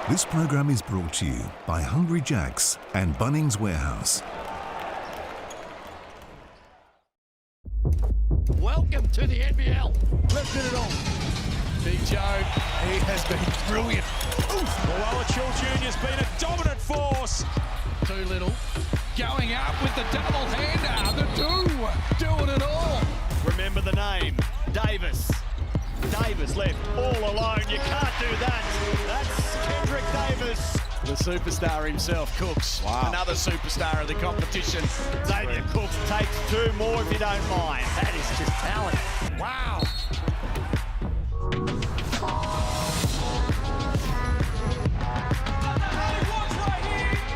This program is brought to you by Hungry Jack's and Bunnings Warehouse. Welcome to the NBL. Let's get it on. Joe, he has been brilliant. Wildcats Jr.'s been a dominant force. Too little. Going up with the double-hander. The two doing it all. Remember the name, Davis. Davis left all alone. You can't do that. That's Kendrick Davis. The superstar himself, Cooks. Wow. Another superstar of the competition. Xavier Cooks takes two more if you don't mind. That is just talent. Wow.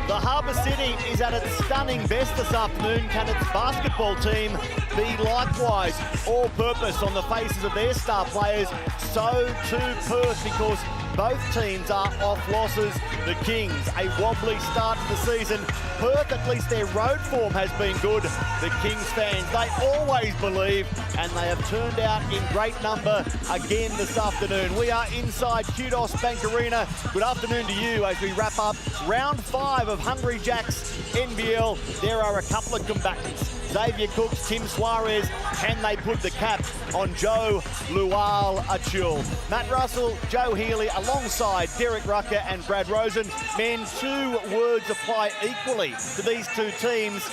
The Harbour City is at its stunning best this afternoon. Can its basketball team be likewise all-purpose on the faces of their star players? So too Perth, because both teams are off losses. The Kings, a wobbly start to the season. Perth, at least their road form has been good. The Kings fans, they always believe, and they have turned out in great number again this afternoon. We are inside Kudos Bank Arena. Good afternoon to you as we wrap up round 5 of Hungry Jack's NBL. There are a couple of combatants. Xavier Cooks, Tim Suarez, can they put the cap on Joe Lual-Achul? Matt Russell, Joe Healy, alongside Derek Rucker and Brad Rosen. Men, 2 words apply equally to these two teams.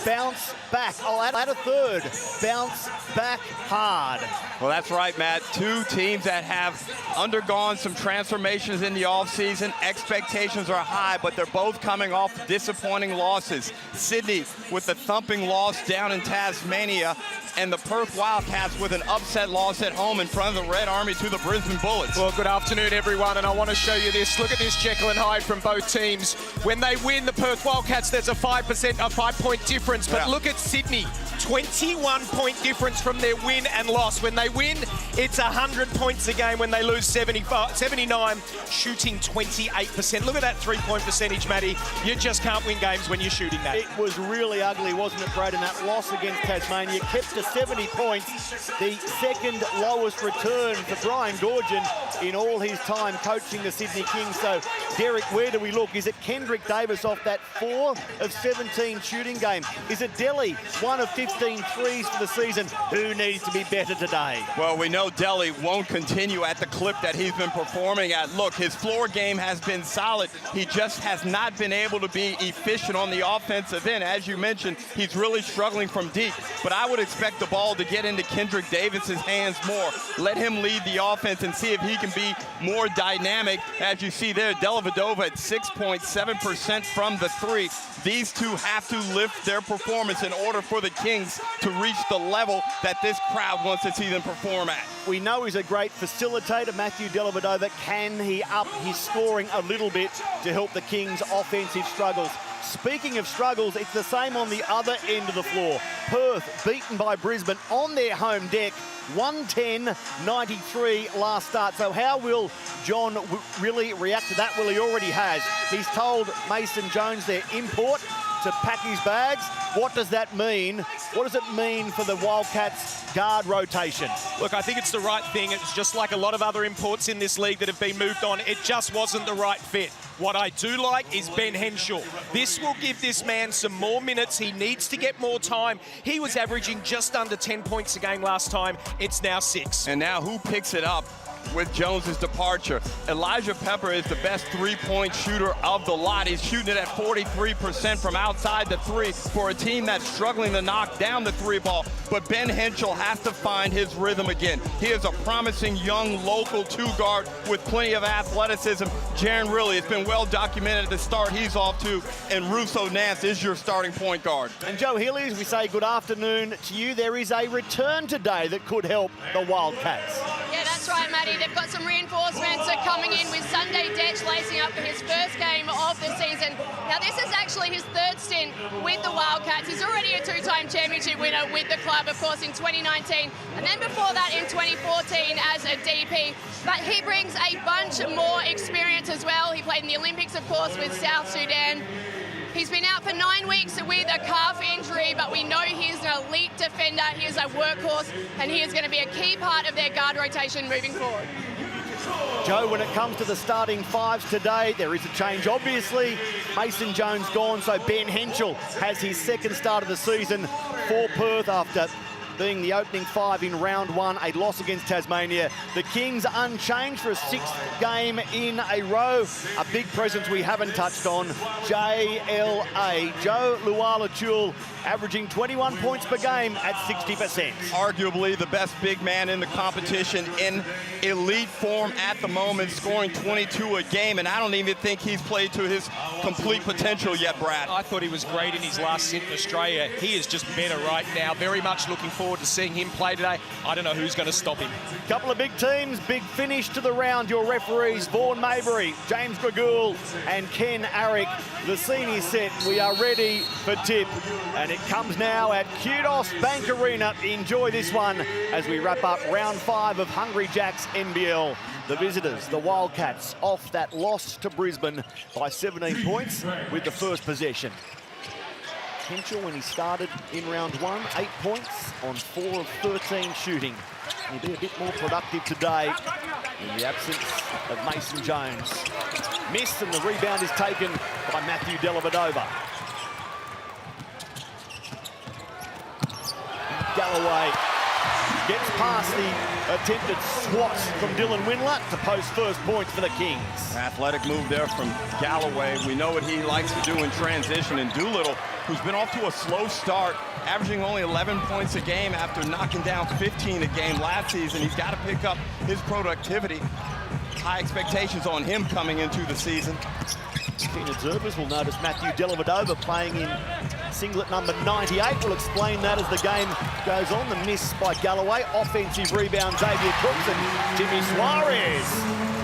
Bounce back. I'll add a third. Bounce back hard. Well, that's right, Matt. Two teams that have undergone some transformations in the offseason. Expectations are high, but they're both coming off disappointing losses. Sydney with the thumping loss down in Tasmania, and the Perth Wildcats with an upset loss at home in front of the Red Army to the Brisbane Bullets. Well, good afternoon, everyone, and I want to show you this. Look at this Jekyll and Hyde from both teams. When they win, the Perth Wildcats, there's a 5-point difference, but look at Sydney. 21-point difference from their win and loss. When they win, it's 100 points a game. When they lose 79, shooting 28%. Look at that three-point percentage, Matty. You just can't win games when you're shooting that. It was really ugly, wasn't it, Brad? And that loss against Tasmania kept to 70 points, the second lowest return for Brian Goorjian in all his time coaching the Sydney Kings. So, Derek, where do we look? Is it Kendrick Davis off that 4 of 17 shooting game? Is it Delhi, 1 of 15 threes for the season? Who needs to be better today? Well, we know Delhi won't continue at the clip that he's been performing at. Look, his floor game has been solid. He just has not been able to be efficient on the offensive end. As you mentioned, he's really struggling from deep. But I would expect the ball to get into Kendrick Davis's hands more. Let him lead the offense and see if he can be more dynamic. As you see there, Dellavedova at 6.7% from the 3. These two have to lift their performance in order for the Kings to reach the level that this crowd wants to see them perform at. We know he's a great facilitator, Matthew Dellavedova. Can he up his scoring a little bit to help the Kings' offensive struggles? Speaking of struggles, it's the same on the other end of the floor. Perth beaten by Brisbane on their home deck, 110-93 last start. So how will John really react to that? Well, he already has. He's told Mason Jones, their import, to pack his bags. What does that mean? What does it mean for the Wildcats guard rotation? Look, I think it's the right thing. It's just like a lot of other imports in this league that have been moved on. It just wasn't the right fit. What I do like is Ben Henshaw. This will give this man some more minutes. He needs to get more time. He was averaging just under 10 points a game last time. It's now 6. And now who picks it up with Jones's departure? Elijah Pepper is the best three-point shooter of the lot. He's shooting it at 43% from outside the 3 for a team that's struggling to knock down the 3 ball. But Ben Henshaw has to find his rhythm again. He is a promising young local 2-guard with plenty of athleticism. Jaron Riley, it's been well documented at the start. He's off too. And Russo Nance is your starting point guard. And Joe Healy, as we say good afternoon to you, there is a return today that could help the Wildcats. Yeah, that's right, Matty. They've got some reinforcements coming in with Sunday Detch lacing up for his first game of the season. Now, this is actually his 3rd stint with the Wildcats. He's already a 2-time championship winner with the club, of course, in 2019, and then before that in 2014 as a DP. But he brings a bunch more experience as well. He played in the Olympics, of course, with South Sudan. He's been out for 9 weeks with a calf injury, but we know he's an elite defender. He is a workhorse, and he is going to be a key part of their guard rotation moving forward. Joe, when it comes to the starting fives today, there is a change, obviously. Mason Jones gone, so Ben Henschel has his second start of the season for Perth after being the opening five in round one, a loss against Tasmania. The Kings unchanged for a sixth game in a row. A big presence we haven't touched on, JLA, Joe Luala-Chul, averaging 21 points per game at 60%. Arguably the best big man in the competition, in elite form at the moment, scoring 22 a game, and I don't even think he's played to his complete potential yet, Brad. I thought he was great in his last stint in Australia. He is just better right now. Very much looking forward to seeing him play today. I don't know who's going to stop him. Couple of big teams, big finish to the round. Your referees, Vaughan Maybury, James Gregool and Ken Arick. The scene is set. We are ready for tip. And it comes now at Kudos Bank Arena. Enjoy this one as we wrap up round 5 of Hungry Jack's NBL. The visitors, the Wildcats, off that loss to Brisbane by 17 points with the first possession. Henschel, when he started in round 1, 8 points on 4 of 13 shooting. He'll be a bit more productive today in the absence of Mason Jones. Missed, and the rebound is taken by Matthew Dellavedova. Galloway gets past the attempted swats from Dylan Windler to post first points for the Kings. Athletic move there from Galloway. We know what he likes to do in transition, and Doolittle, who's been off to a slow start, averaging only 11 points a game after knocking down 15 a game last season. He's got to pick up his productivity. High expectations on him coming into the season. Keen observers will notice Matthew Dellavedova playing in singlet number 98. We'll explain that as the game goes on. The miss by Galloway. Offensive rebound, Xavier Cooks, and Jimmy Suarez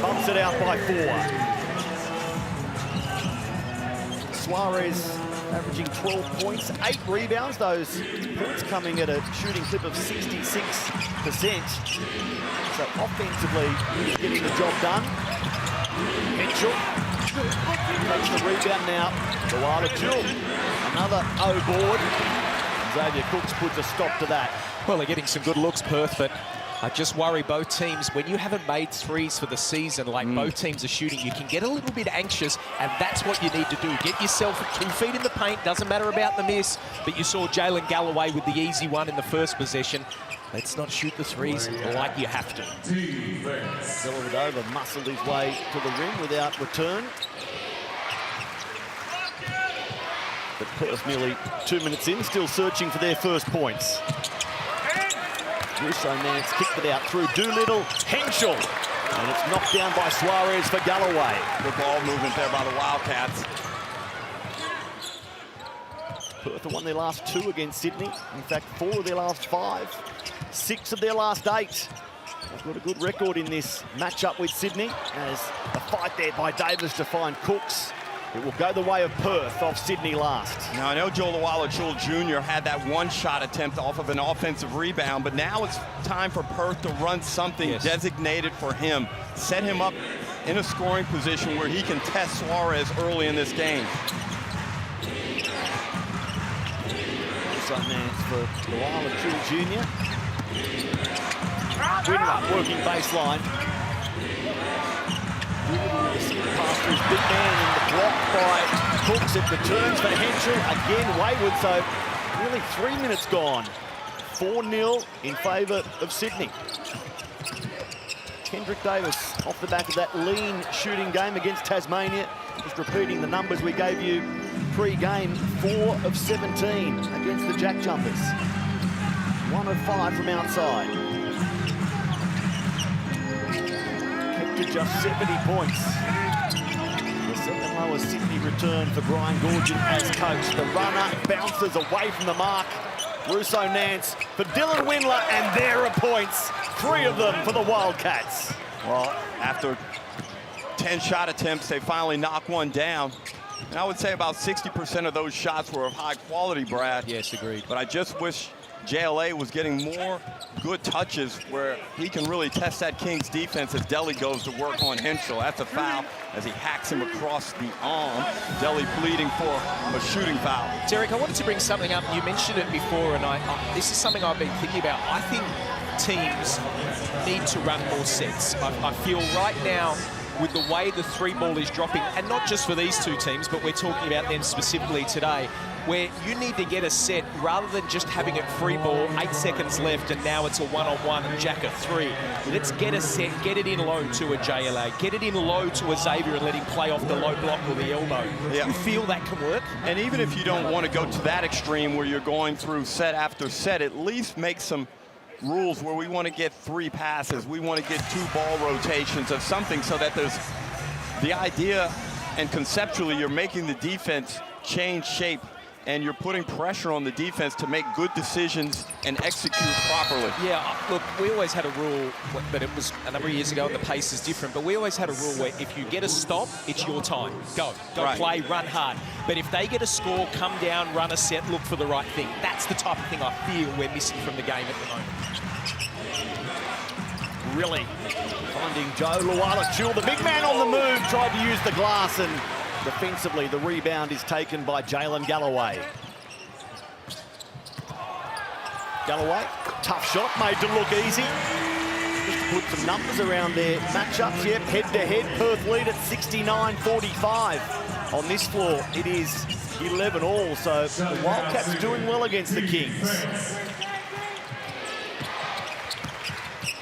bumps it out by 4. Suarez averaging 12 points, 8 rebounds. Those points coming at a shooting clip of 66%. So offensively, he's getting the job done. Henschel takes the rebound now. Luala-Chul, another O board. Xavier Cooks puts a stop to that. Well, they're getting some good looks, Perth, but I just worry both teams, when you haven't made threes for the season like both teams are shooting, you can get a little bit anxious, and that's what you need to do. Get yourself 2 feet in the paint, doesn't matter about the miss, but you saw Jalen Galloway with the easy one in the first possession. Let's not shoot the threes like you have to. Dellavedova muscled his way to the rim without return. But Perth nearly 2 minutes in, still searching for their first points. Russo Nance kicked it out through Doolittle, Henschel, and it's knocked down by Suarez for Galloway. Good ball movement there by the Wildcats. Perth have won their last 2 against Sydney. In fact, 4 of their last 5, 6 of their last 8. They've got a good record in this matchup with Sydney, as a fight there by Davis to find Cooks. It will go the way of Perth off Sydney last. Now, I know Joe Luala-Chul Jr. had that one shot attempt off of an offensive rebound, but now it's time for Perth to run something designated for him. Set him up in a scoring position where he can test Suarez early in this game. So Nance for Luala-Chul Jr. Windler working baseline. Pass to his big man, and the block by Cooks. It returns for Henschel. Again, wayward, so really 3 minutes gone. 4-0 in favour of Sydney. Kendrick Davis off the back of that lean shooting game against Tasmania. Just repeating the numbers we gave you pre-game. 4 of 17 against the Jack Jumpers. 1 of 5 from outside. To just 70 points. The second lowest Sydney return for Brian Goorjian as coach. The runner bounces away from the mark. Russo Nance for Dylan Windler, and there are points. 3 of them for the Wildcats. Well, after 10 shot attempts, they finally knock one down. And I would say about 60% of those shots were of high quality, Brad. Yes, agreed. But I just wish JLA was getting more good touches where he can really test that Kings defense as Delly goes to work on Henschel. That's a foul as he hacks him across the arm. Delly pleading for a shooting foul. Derek, I wanted to bring something up. You mentioned it before, and this is something I've been thinking about. I think teams need to run more sets. I feel right now, with the way the three ball is dropping, and not just for these two teams, but we're talking about them specifically today, where you need to get a set rather than just having it free ball, 8 seconds left, and now it's a one-on-one and jack a three. Let's get a set, get it in low to a JLA, get it in low to a Xavier and let him play off the low block or the elbow. Yeah. You feel that can work? And even if you don't want to go to that extreme where you're going through set after set, at least make some rules where we want to get 3 passes, we want to get 2 ball rotations of something, so that there's the idea, and conceptually you're making the defense change shape and you're putting pressure on the defense to make good decisions and execute properly. Yeah, look, we always had a rule, but it was a number of years ago and the pace is different, but we always had a rule where if you get a stop, it's your time. Go right. Play, run hard. But if they get a score, come down, run a set, look for the right thing. That's the type of thing I feel we're missing from the game at the moment. Really finding Joe Luala-Chul, the big man on the move, tried to use the glass, and defensively the rebound is taken by Jalen Galloway. Galloway, tough shot, made to look easy. Just to put some numbers around their matchups. Yep, head-to-head, Perth lead at 69-45. On this floor, it is 11 all, so the Wildcats doing well against the Kings.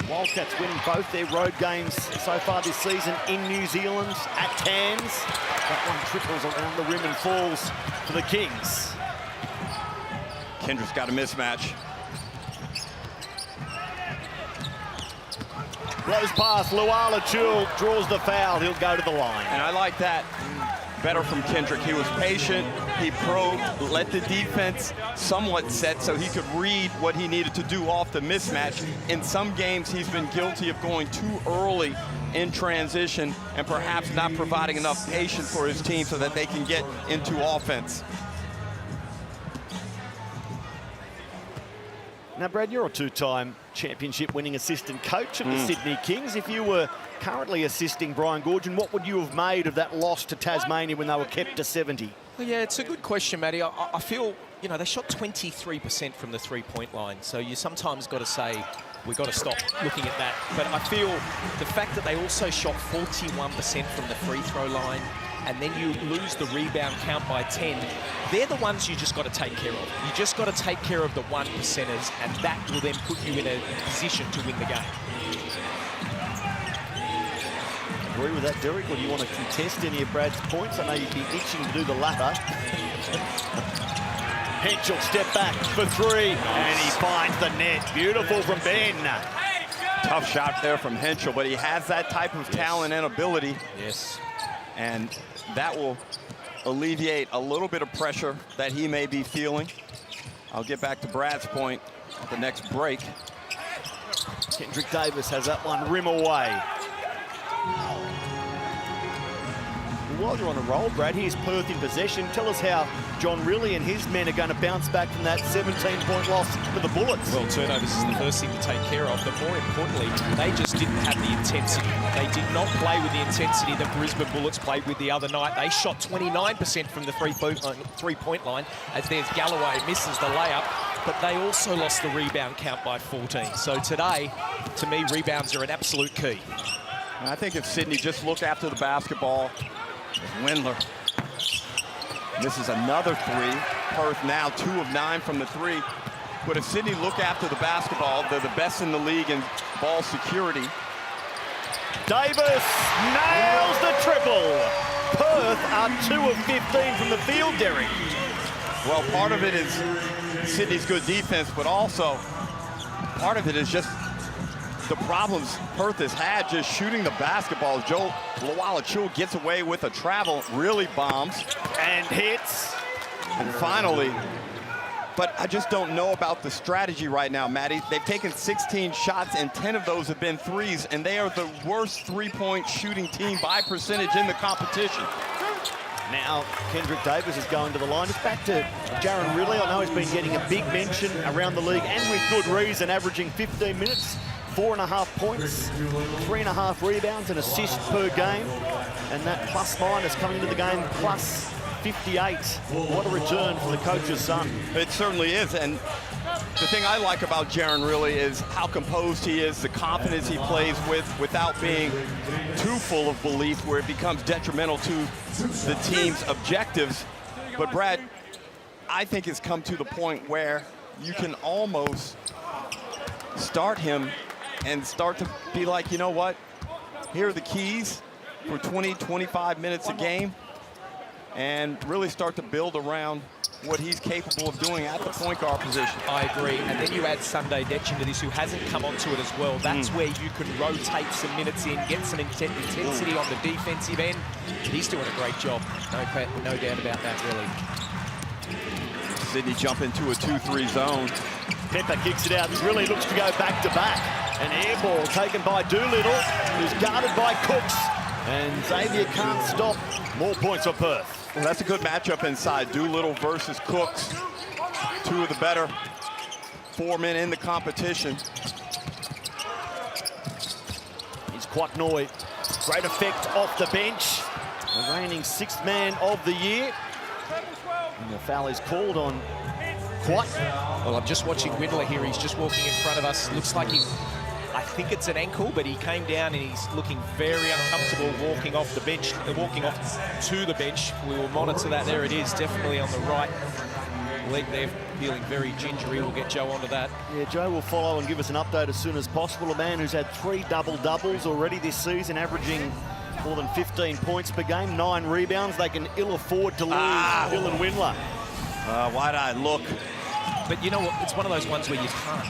Wildcats winning both their road games so far this season in New Zealand at Cairns. That one triples around the rim and falls for the Kings. Kendrick's got a mismatch. Blows past, Luala-Chul draws the foul. He'll go to the line. And I like that better from Kendrick. He was patient, he probed, let the defense somewhat set so he could read what he needed to do off the mismatch. In some games, he's been guilty of going too early in transition and perhaps not providing enough patience for his team so that they can get into offense. Now, Brad, you're a 2-time championship-winning assistant coach of the Sydney Kings. If you were currently assisting Brian Goorjian, what would you have made of that loss to Tasmania when they were kept to 70? Well, yeah, it's a good question, Matty. I feel, you know, they shot 23% from the three-point line, so you sometimes got to say, we've got to stop looking at that. But I feel the fact that they also shot 41% from the free throw line, and then you lose the rebound count by 10, they're the ones you just got to take care of. You just got to take care of the 1%ers, and that will then put you in a position to win the game. Agree with that, Derek, or do you want to contest any of Brad's points? I know you'd be itching to do the latter. Henschel step back for 3, and he finds the net. Beautiful from Ben. Tough shot there from Henschel, but he has that type of talent and ability. Yes. And that will alleviate a little bit of pressure that he may be feeling. I'll get back to Brad's point at the next break. Kendrick Davis has that one rim away. While you're on a roll, Brad, here's Perth in possession. Tell us how John Riley and his men are going to bounce back from that 17-point loss to the Bullets. Well, turnovers is the first thing to take care of, but more importantly, they just didn't have the intensity. They did not play with the intensity that Brisbane Bullets played with the other night. They shot 29% from the three-point line, as there's Galloway misses the layup, but they also lost the rebound count by 14. So today, to me, rebounds are an absolute key. And I think if Sydney just look after the basketball, Wendler misses another 3. Perth now 2 of 9 from the 3. But if Sydney look after the basketball, they're the best in the league in ball security. Davis nails the triple. Perth are 2 of 15 from the field, Derek. Well, part of it is Sydney's good defense, but also part of it is just the problems Perth has had just shooting the basketball. Joe Luala-Chul gets away with a travel, really bombs. And hits. And finally, but I just don't know about the strategy right now, Matty. They've taken 16 shots, and 10 of those have been threes, and they are the worst three-point shooting team by percentage in the competition. Now, Kendrick Davis is going to the line. It's back to Jaron Riley. I know he's been getting a big mention around the league, and with good reason, averaging 15 minutes. 4.5 points, 3.5 rebounds, and assists per game. And that plus-minus coming into the game, plus 58. What a return for the coach's son. It certainly is, and the thing I like about Jaren really is how composed he is, the confidence he plays with without being too full of belief where it becomes detrimental to the team's objectives. But Brad, I think it's come to the point where you can almost start him and start to be like, you know what? Here are the keys for 20, 25 minutes a game, and really start to build around what he's capable of doing at the point guard position. I agree. And then you add Sunday Detch into this, who hasn't come onto it as well. That's where you can rotate some minutes in, get some intensity on the defensive end. He's doing a great job. No doubt about that, really. Sydney jump into a 2-3 zone. Pepper kicks it out. Really looks to go back-to-back. An air ball taken by Doolittle, who's guarded by Cooks. And Xavier can't stop. More points for Perth. Well, that's a good matchup inside. Doolittle versus Cooks. Two of the better 4 men in the competition. He's Kwatnoi. Great effect off the bench. The reigning sixth man of the year. And the foul is called on Kwat. Well, I'm just watching Windler here. He's just walking in front of us. Looks like I think it's an ankle, but he came down and he's looking very uncomfortable walking off the bench, walking off to the bench. We will monitor that. There it is, definitely on the right leg there, feeling very gingery. We'll get Joe onto that. Yeah, Joe will follow and give us an update as soon as possible. A man who's had 3 double-doubles already this season, averaging more than 15 points per game, 9 rebounds. They can ill afford to lose Dylan Windler. Why'd I look? But you know what? It's one of those ones where you can't.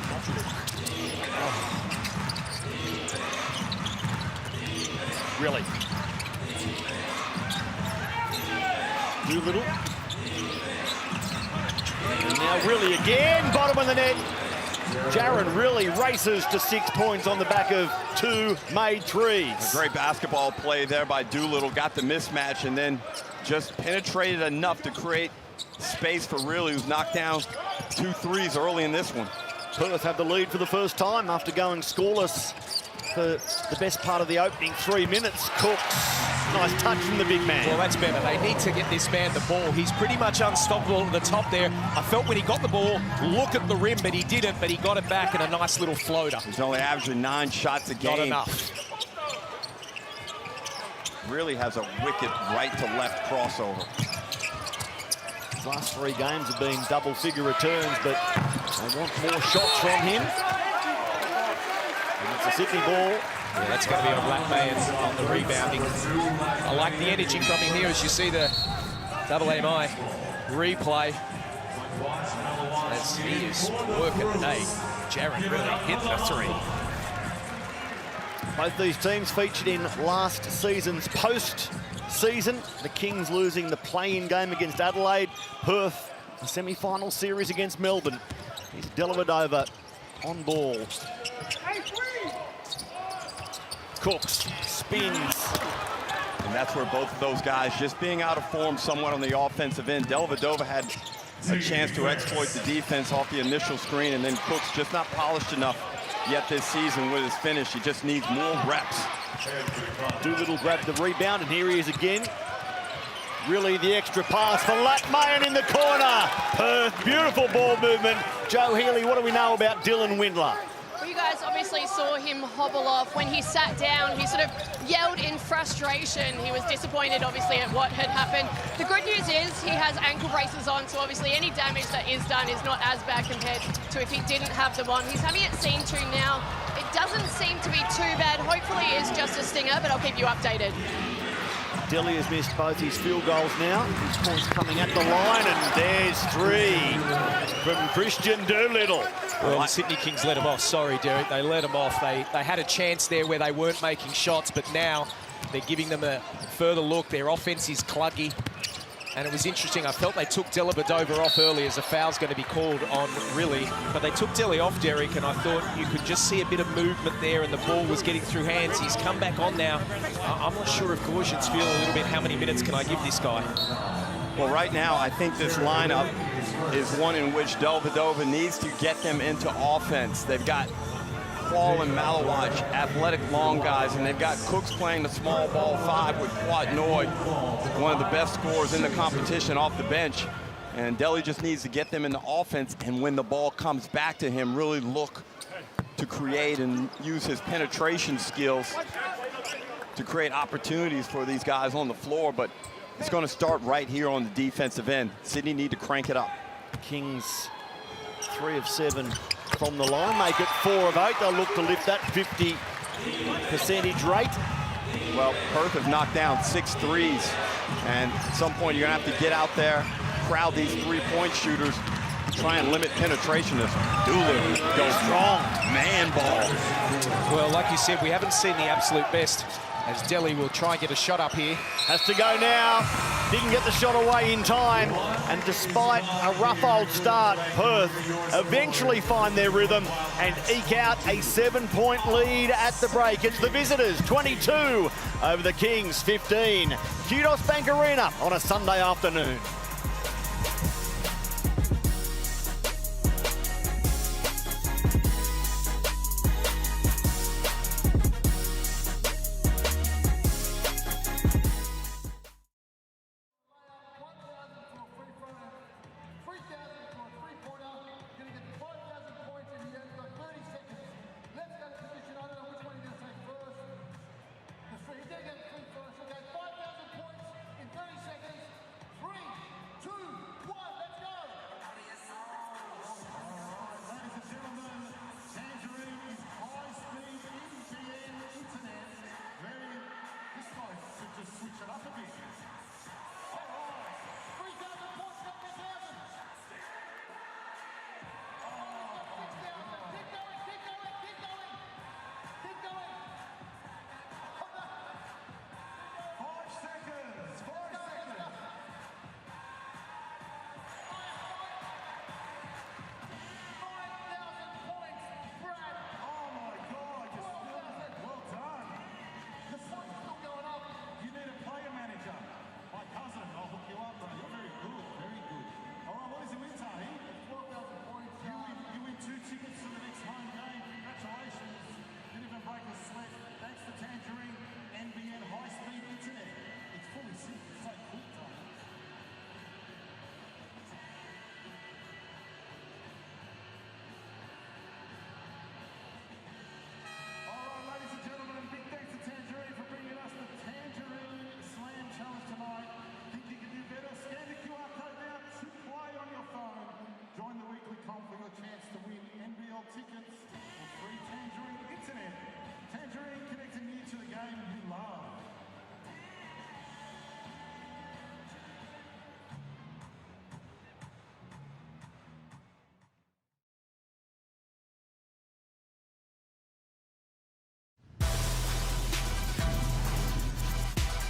Really. Doolittle. And now really again, bottom of the net. Jaren really races to 6 points on the back of 2 made threes. A great basketball play there by Doolittle. Got the mismatch and then just penetrated enough to create space for Really, who's knocked down 2 threes early in this one. Perth have the lead for the first time after going scoreless for the best part of the opening 3 minutes. Cooks, nice touch from the big man. Well, that's better. They need to get this man the ball. He's pretty much unstoppable at the top there. I felt when he got the ball, look at the rim, but he didn't, but he got it back in a nice little floater. He's only averaging 9 shots a game. Not enough. Really has a wicked right-to-left crossover. His last 3 games have been double-figure returns, but they want more shots from him. And it's a Sydney ball. Yeah, that's going to be on Black Man on the rebounding. I like the energy from him here as you see the double AMI replay. As he is working today. Jaren really hit the 3. Both these teams featured in last season's post-season. The Kings losing the play-in game against Adelaide. Perth, a semi-final series against Melbourne. He's Dellavedova on ball. Cooks spins. And that's where both of those guys just being out of form somewhat on the offensive end. Dellavedova had a chance to exploit the defense off the initial screen, and then Cooks just not polished enough yet this season with his finish. He just needs more reps. Doolittle grabbed the rebound, and here he is again. Really the extra pass for Latmayan in the corner. Perth, beautiful ball movement. Joe Healy, what do we know about Dylan Windler? Well, you guys obviously saw him hobble off. When he sat down, he sort of yelled in frustration. He was disappointed, obviously, at what had happened. The good news is he has ankle braces on, so obviously any damage that is done is not as bad compared to if he didn't have them on. He's having it seen to now. It doesn't seem to be too bad. Hopefully it's just a stinger, but I'll keep you updated. Delhi has missed both his field goals now. His points coming at the line, and there's 3 from Christian Doolittle. Well, the Sydney Kings let him off. Sorry, Derek. They let him off. They had a chance there where they weren't making shots, but now they're giving them a further look. Their offense is cluggy. And it was interesting. I felt they took Dellavedova off early as a foul's going to be called on Really. But they took Delly off, Derek, and I thought you could just see a bit of movement there and the ball was getting through hands. He's come back on now. I'm not sure if Gorsian's feeling a little bit, how many minutes can I give this guy? Well, right now, I think this lineup is one in which Dellavedova needs to get them into offense. They've got Paul and Malawach, athletic long guys, and they've got Cooks playing the small ball 5 with Kwatnoi, one of the best scorers in the competition off the bench. And Delhi just needs to get them in the offense, and when the ball comes back to him, really look to create and use his penetration skills to create opportunities for these guys on the floor. But it's going to start right here on the defensive end. Sydney need to crank it up. Kings 3 of 7 from the line, make it 4 of 8. They'll look to lift that 50 percentage rate. Well, Perth have knocked down 6 threes, and at some point you're going to have to get out there, crowd these three-point shooters, try and limit penetration as Doolittle goes strong. Man ball. Well, like you said, we haven't seen the absolute best, as Delhi will try and get a shot up here. Has to go now. Didn't get the shot away in time. And despite a rough old start, Perth eventually find their rhythm and eke out a 7-point lead at the break. It's the visitors, 22 over the Kings, 15. Kudos Bank Arena on a Sunday afternoon. For your chance to win NBL tickets or free Tangerine Internet. Tangerine connecting you to the game you love.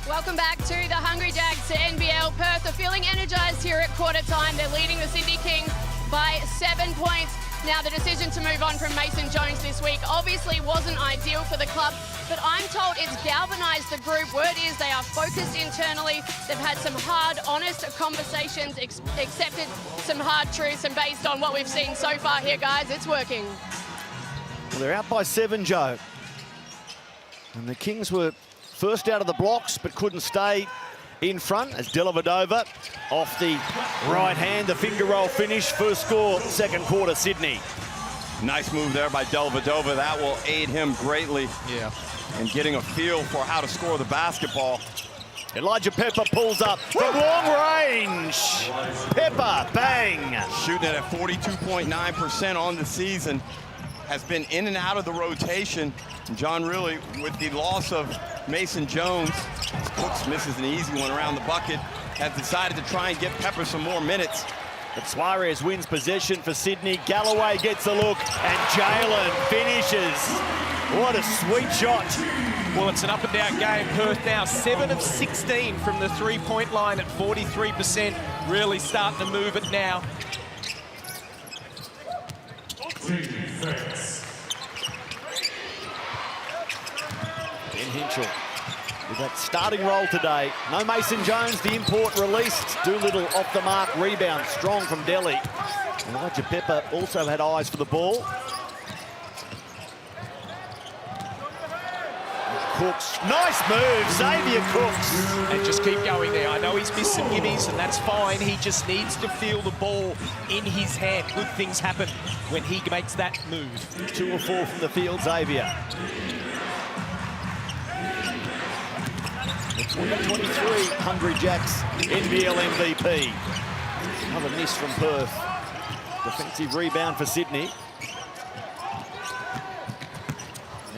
Welcome back to the Hungry Jags to NBL. Perth are feeling energised here at quarter time. They're leading the Sydney Kings by 7 points. Now, the decision to move on from Mason Jones this week obviously wasn't ideal for the club, but I'm told it's galvanised the group. Word is they are focused internally. They've had some hard, honest conversations, accepted some hard truths, and based on what we've seen so far here, guys, it's working. Well, they're out by 7, Joe. And the Kings were first out of the blocks, but couldn't stay in front as Dellavedova off the right hand, the finger roll finish, first score, second quarter, Sydney. Nice move there by Dellavedova. That will aid him greatly in getting a feel for how to score the basketball. Elijah Pepper pulls up from long range. Pepper, bang. Shooting it at 42.9% on the season. Has been in and out of the rotation. John really, with the loss of Mason Jones, Cooks misses an easy one around the bucket, has decided to try and get Pepper some more minutes. But Suarez wins possession for Sydney. Galloway gets a look, and Jalen finishes. What a sweet shot. Well, it's an up and down game. Perth now 7 of 16 from the three-point line at 43%. Really starting to move it now. Ben Hinchell with that starting role today. No Mason Jones, the import released. Doolittle off the mark, rebound strong from Delhi. Elijah Pepper also had eyes for the ball. Cooks, nice move, Xavier Cooks. And just keep going there. I know know he's missed some gimmies, and that's fine. He just needs to feel the ball in his hand. Good things happen when he makes that move. 2 or 4 from the field, Xavier. Number 23, Hungry Jacks, NBL MVP. Another miss from Perth. Defensive rebound for Sydney.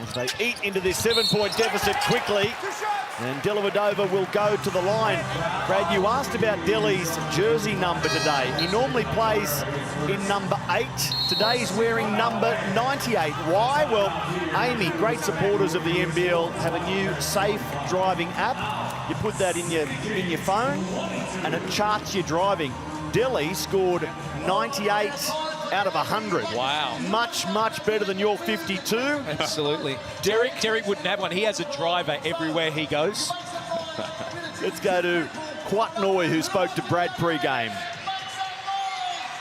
As they eat into this 7-point deficit quickly. And Dellavedova will go to the line. Brad, you asked about Delhi's jersey number today. He normally plays in number 8. Today he's wearing number 98. Why? Well, Amy, great supporters of the NBL, have a new safe driving app. You put that in your phone and it charts your driving. Delhi scored 98 out of 100. Wow. Much, much better than your 52. Absolutely. Derek wouldn't have one. He has a driver everywhere he goes. Let's go to Quat Noy, who spoke to Brad pre-game.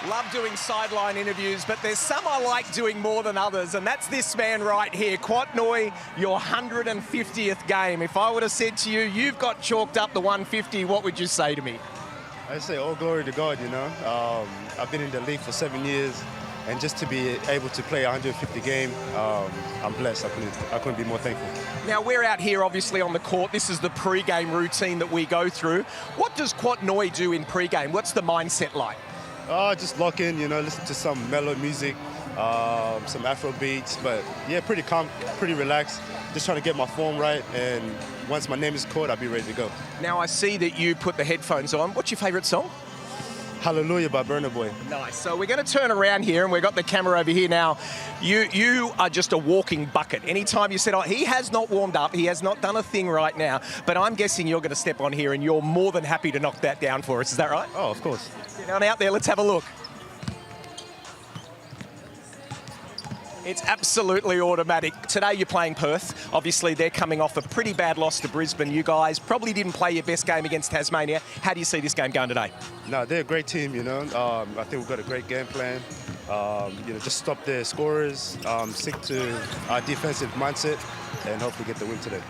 Love doing sideline interviews, but there's some I like doing more than others, and that's this man right here. Quat Noy, your 150th game. If I would have said to you, you've got chalked up the 150, what would you say to me? I say all glory to God, you know. I've been in the league for 7 years, and just to be able to play a 150 game, I'm blessed. I couldn't be more thankful. Now, we're out here, obviously, on the court. This is the pre-game routine that we go through. What does Quat Noy do in pre-game? What's the mindset like? Just lock in, you know, listen to some mellow music, some Afro beats, but yeah, pretty calm, pretty relaxed. Just trying to get my form right, and once my name is called, I'll be ready to go. Now, I see that you put the headphones on. What's your favourite song? Hallelujah by Burna Boy. Nice. So we're going to turn around here, and we've got the camera over here now. You are just a walking bucket. Anytime you said, oh, he has not warmed up, he has not done a thing right now, but I'm guessing you're going to step on here, and you're more than happy to knock that down for us. Is that right? Oh, of course. Get on out there. Let's have a look. It's absolutely automatic. Today you're playing Perth. Obviously, they're coming off a pretty bad loss to Brisbane. You guys probably didn't play your best game against Tasmania. How do you see this game going today? No, they're a great team, you know. I think we've got a great game plan. You know, just stop their scorers, stick to our defensive mindset, and hopefully get the win today.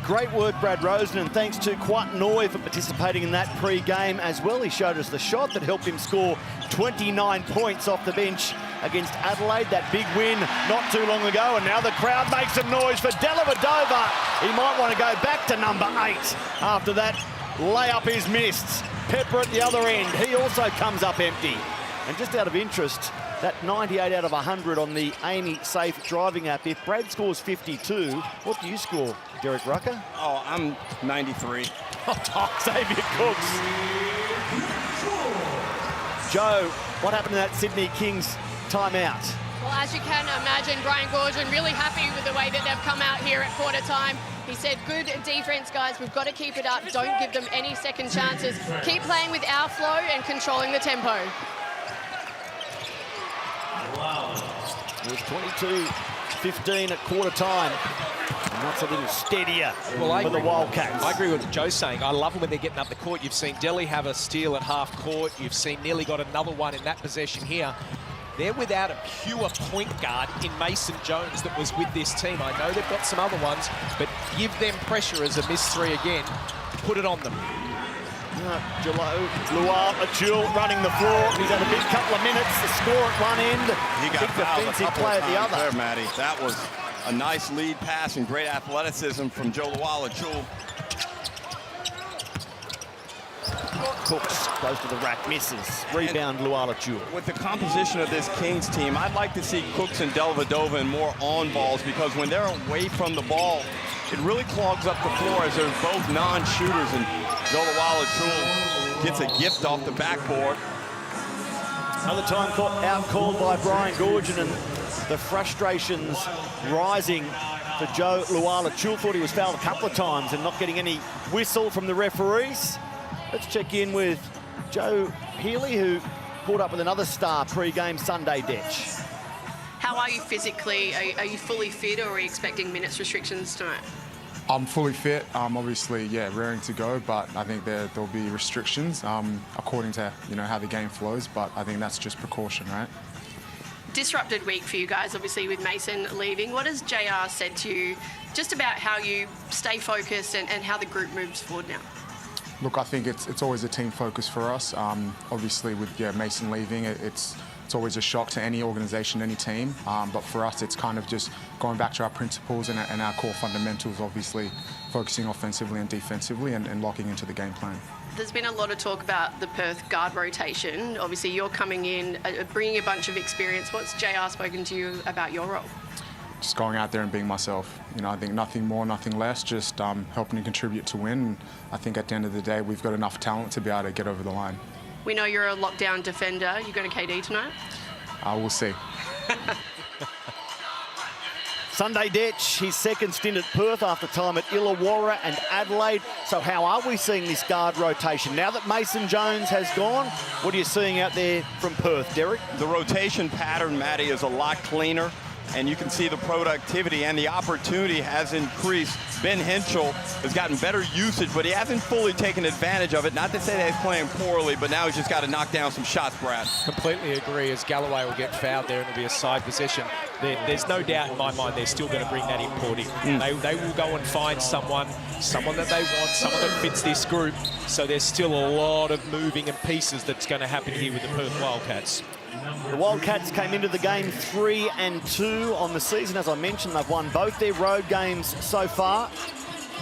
Great work, Brad Rosen, and thanks to Quat Noy for participating in that pre-game as well. He showed us the shot that helped him score 29 points off the bench against Adelaide. That big win not too long ago, and now the crowd makes some noise for Dellavedova. He might want to go back to number 8 after that layup is missed. Pepper at the other end. He also comes up empty. And just out of interest, that 98 out of 100 on the Amy Safe driving app. If Brad scores 52, what do you score, Derek Rucker? Oh, I'm 93. Xavier Cooks. Joe, what happened in that Sydney Kings timeout? Well, as you can imagine, Brian Goorjian really happy with the way that they've come out here at quarter time. He said, good defense, guys. We've got to keep it up. Don't give them any second chances. Keep playing with our flow and controlling the tempo. It was 22-15 at quarter time. And that's a little steadier for the Wildcats. I agree with what Joe's saying. I love it when they're getting up the court. You've seen Delhi have a steal at half court. You've seen nearly got another one in that possession here. They're without a pure point guard in Mason Jones that was with this team. I know they've got some other ones, but give them pressure as a missed three again. Put it on them. Luar Achul running the floor. He's had a big couple of minutes. The score at one end. He got fouled a couple play of at the times other. there, Matty. That was a nice lead pass and great athleticism from Joe Luar-Achul. Cooks goes to the rack, misses. Rebound, Luar-Achul. With the composition of this Kings team, I'd like to see Cooks and Dellavedova in more on balls, because when they're away from the ball, it really clogs up the floor as they're both non-shooters, and Joe Luar-Achul gets a gift off the backboard. Another time out called by Brian Goorjian, and the frustrations rising for Joe Luar-Achul. Thought he was fouled a couple of times and not getting any whistle from the referees. Let's check in with Joe Healy, who caught up with another star pre-game Sunday, Detch. How are you physically? Are you fully fit, or are you expecting minutes restrictions tonight? I'm fully fit. Obviously, yeah, raring to go, but I think there'll be restrictions according to how the game flows. But I think that's just precaution, right? Disrupted week for you guys, obviously, with Mason leaving. What has JR said to you just about how you stay focused and how the group moves forward now? Look, I think it's always a team focus for us. Obviously, with Mason leaving, it's always a shock to any organisation, any team. But for us, it's kind of just going back to our principles and our core fundamentals, obviously focusing offensively and defensively and locking into the game plan. There's been a lot of talk about the Perth guard rotation. Obviously, you're coming in, bringing a bunch of experience. What's JR spoken to you about your role? Just going out there and being myself. You know, I think nothing more, nothing less, just helping to contribute to win. And I think at the end of the day, we've got enough talent to be able to get over the line. We know you're a lockdown defender. You going to KD tonight? We'll see. Sunday Detch, his second stint at Perth after time at Illawarra and Adelaide. So how are we seeing this guard rotation? Now that Mason Jones has gone, what are you seeing out there from Perth, Derek? The rotation pattern, Matty, is a lot cleaner, and you can see the productivity and the opportunity has increased. Ben Henschel has gotten better usage, but he hasn't fully taken advantage of it. Not to say that he's playing poorly, but now he's just got to knock down some shots, Brad. Completely agree, as Galloway will get fouled there and it'll be a side possession. There's no doubt in my mind they're still going to bring that import in. They will go and find someone that they want, someone that fits this group. So there's still a lot of moving and pieces that's going to happen here with the Perth Wildcats. The Wildcats came into the game 3-2 on the season. As I mentioned, they've won both their road games so far.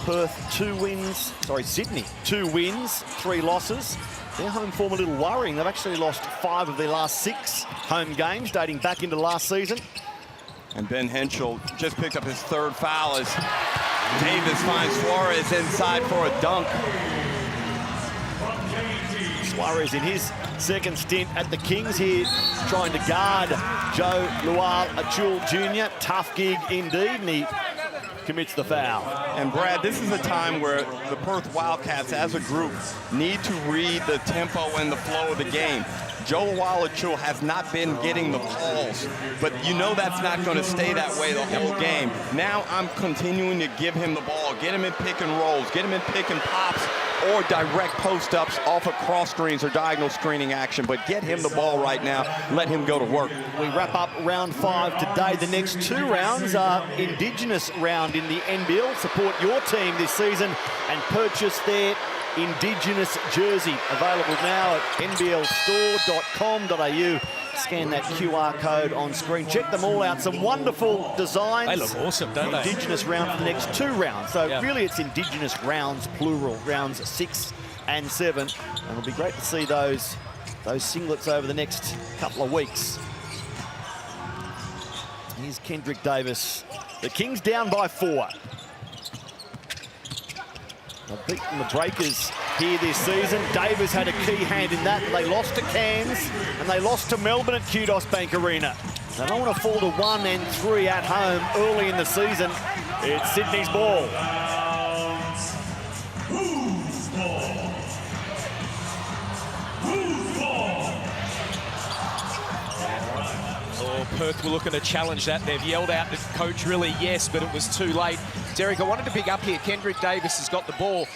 Perth, 2 wins. Sorry, Sydney, 2 wins, 3 losses. Their home form a little worrying. They've actually lost 5 of their last 6 home games, dating back into last season. And Ben Henschel just picked up his 3rd foul as Davis finds Suarez inside for a dunk. Suarez in his second stint at the Kings here, trying to guard Joe Lual-Achul Jr. Tough gig indeed, and he commits the foul. And Brad, this is a time where the Perth Wildcats as a group need to read the tempo and the flow of the game. Joe Lual-Achul has not been getting the calls, but you know that's not going to stay that way the whole game. Now I'm continuing to give him the ball, get him in pick and rolls, get him in pick and pops, or direct post-ups off of cross screens or diagonal screening action, but get him the ball right now, let him go to work. We wrap up round 5 today. The next 2 rounds are Indigenous round in the NBL. Support your team this season and purchase their Indigenous jersey. Available now at nblstore.com.au. Scan that QR code on screen. Check them all out. Some wonderful designs. They look awesome, don't they? Indigenous round for the next 2 rounds. So really it's Indigenous rounds, plural, rounds 6 and 7. And it'll be great to see those singlets over the next couple of weeks. Here's Kendrick Davis. The Kings down by 4. They've beaten the Breakers here this season. Davis had a key hand in that. They lost to Cairns and they lost to Melbourne at Kudos Bank Arena. They don't want to fall to 1 and 3 at home early in the season. It's Sydney's ball. Perth were looking to challenge that. They've yelled out to coach really, yes, but it was too late. Derek, I wanted to pick up here. Kendrick Davis has got the ball.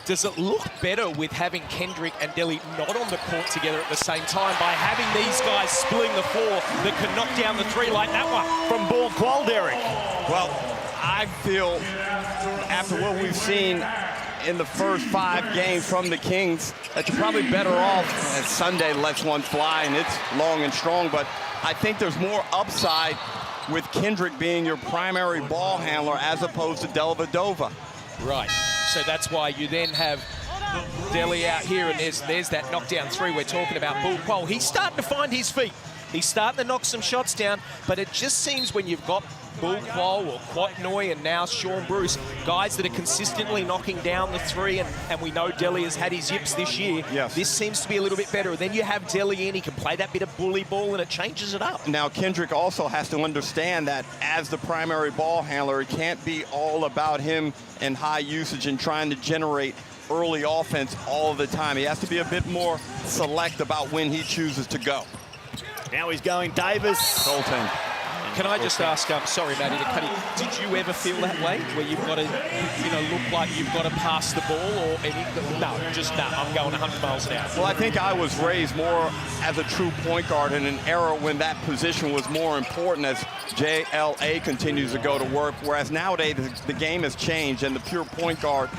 Does it look better with having Kendrick and Delhi not on the court together at the same time by having these guys splitting the floor that can knock down the 3 like that one? From Ball Qual, Derek. Well, I feel after what we've seen in the first 5 games from the Kings that you're probably better off as Sunday lets one fly and it's long and strong, but I think there's more upside with Kendrick being your primary ball handler as opposed to Dellavedova. Right. So that's why you then have Delhi out here, and there's that knockdown 3 we're talking about. Bull Qual, he's starting to find his feet. He's starting to knock some shots down, but it just seems when you've got Bull Qual or Quatnoy and now Sean Bruce, guys that are consistently knocking down the 3, and we know Delhi has had his yips this year. Yes. This seems to be a little bit better. Then you have Delhi in, he can play that bit of bully ball and it changes it up. Now Kendrick also has to understand that as the primary ball handler, it can't be all about him and high usage and trying to generate early offense all of the time. He has to be a bit more select about when he chooses to go. Now he's going Davis. Colton. Can I just ask, sorry, Matty, to cut in, did you ever feel that way, where you've got to, look like you've got to pass the ball, or I'm going 100 miles an hour? Well, I think I was raised more as a true point guard in an era when that position was more important as JLA continues to go to work, whereas nowadays the game has changed and the pure point guard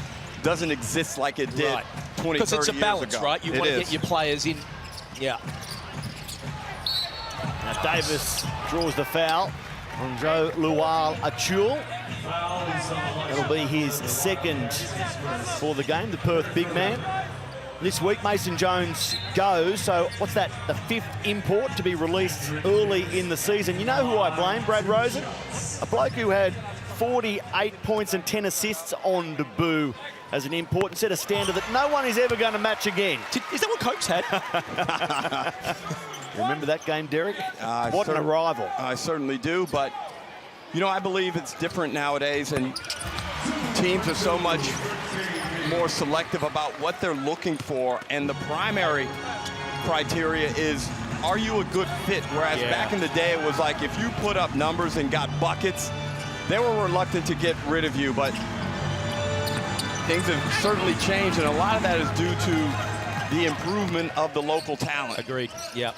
doesn't exist like it did 20, 30 years ago. Because it's a balance, right? You want to get your players in. Yeah. Now Davis draws the foul on Joe Lual-Achul. That'll be his second for the game, the Perth big man. This week, Mason Jones goes, so what's that, the 5th import to be released early in the season? You know who I blame, Brad Rosen? A bloke who had 48 points and 10 assists on debut as an import and set a standard that no one is ever going to match again. Is that what Cokes had? Remember that game, Derek? What an arrival. I certainly do, but, I believe it's different nowadays, and teams are so much more selective about what they're looking for, and the primary criteria is, are you a good fit? Whereas back in the day, it was like, if you put up numbers and got buckets, they were reluctant to get rid of you, but things have certainly changed, and a lot of that is due to the improvement of the local talent. Agreed, yeah.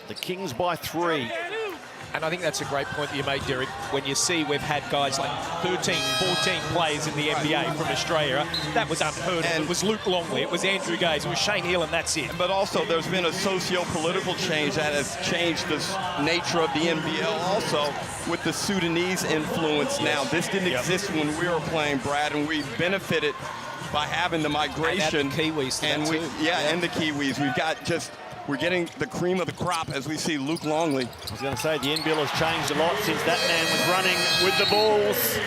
The Kings by 3. And I think that's a great point that you made, Derek. When you see we've had guys like 13, 14 players in the NBA from Australia, that was unheard of. It was Luke Longley, it was Andrew Gaze, it was Shane Hill, and that's it. But also, there's been a socio-political change that has changed the nature of the NBL also with the Sudanese influence now. This didn't exist when we were playing, Brad, and we benefited by having the migration. And the Kiwis and the Kiwis. We're getting the cream of the crop as we see Luke Longley. I was going to say, the NBL has changed a lot since that man was running with the Bulls.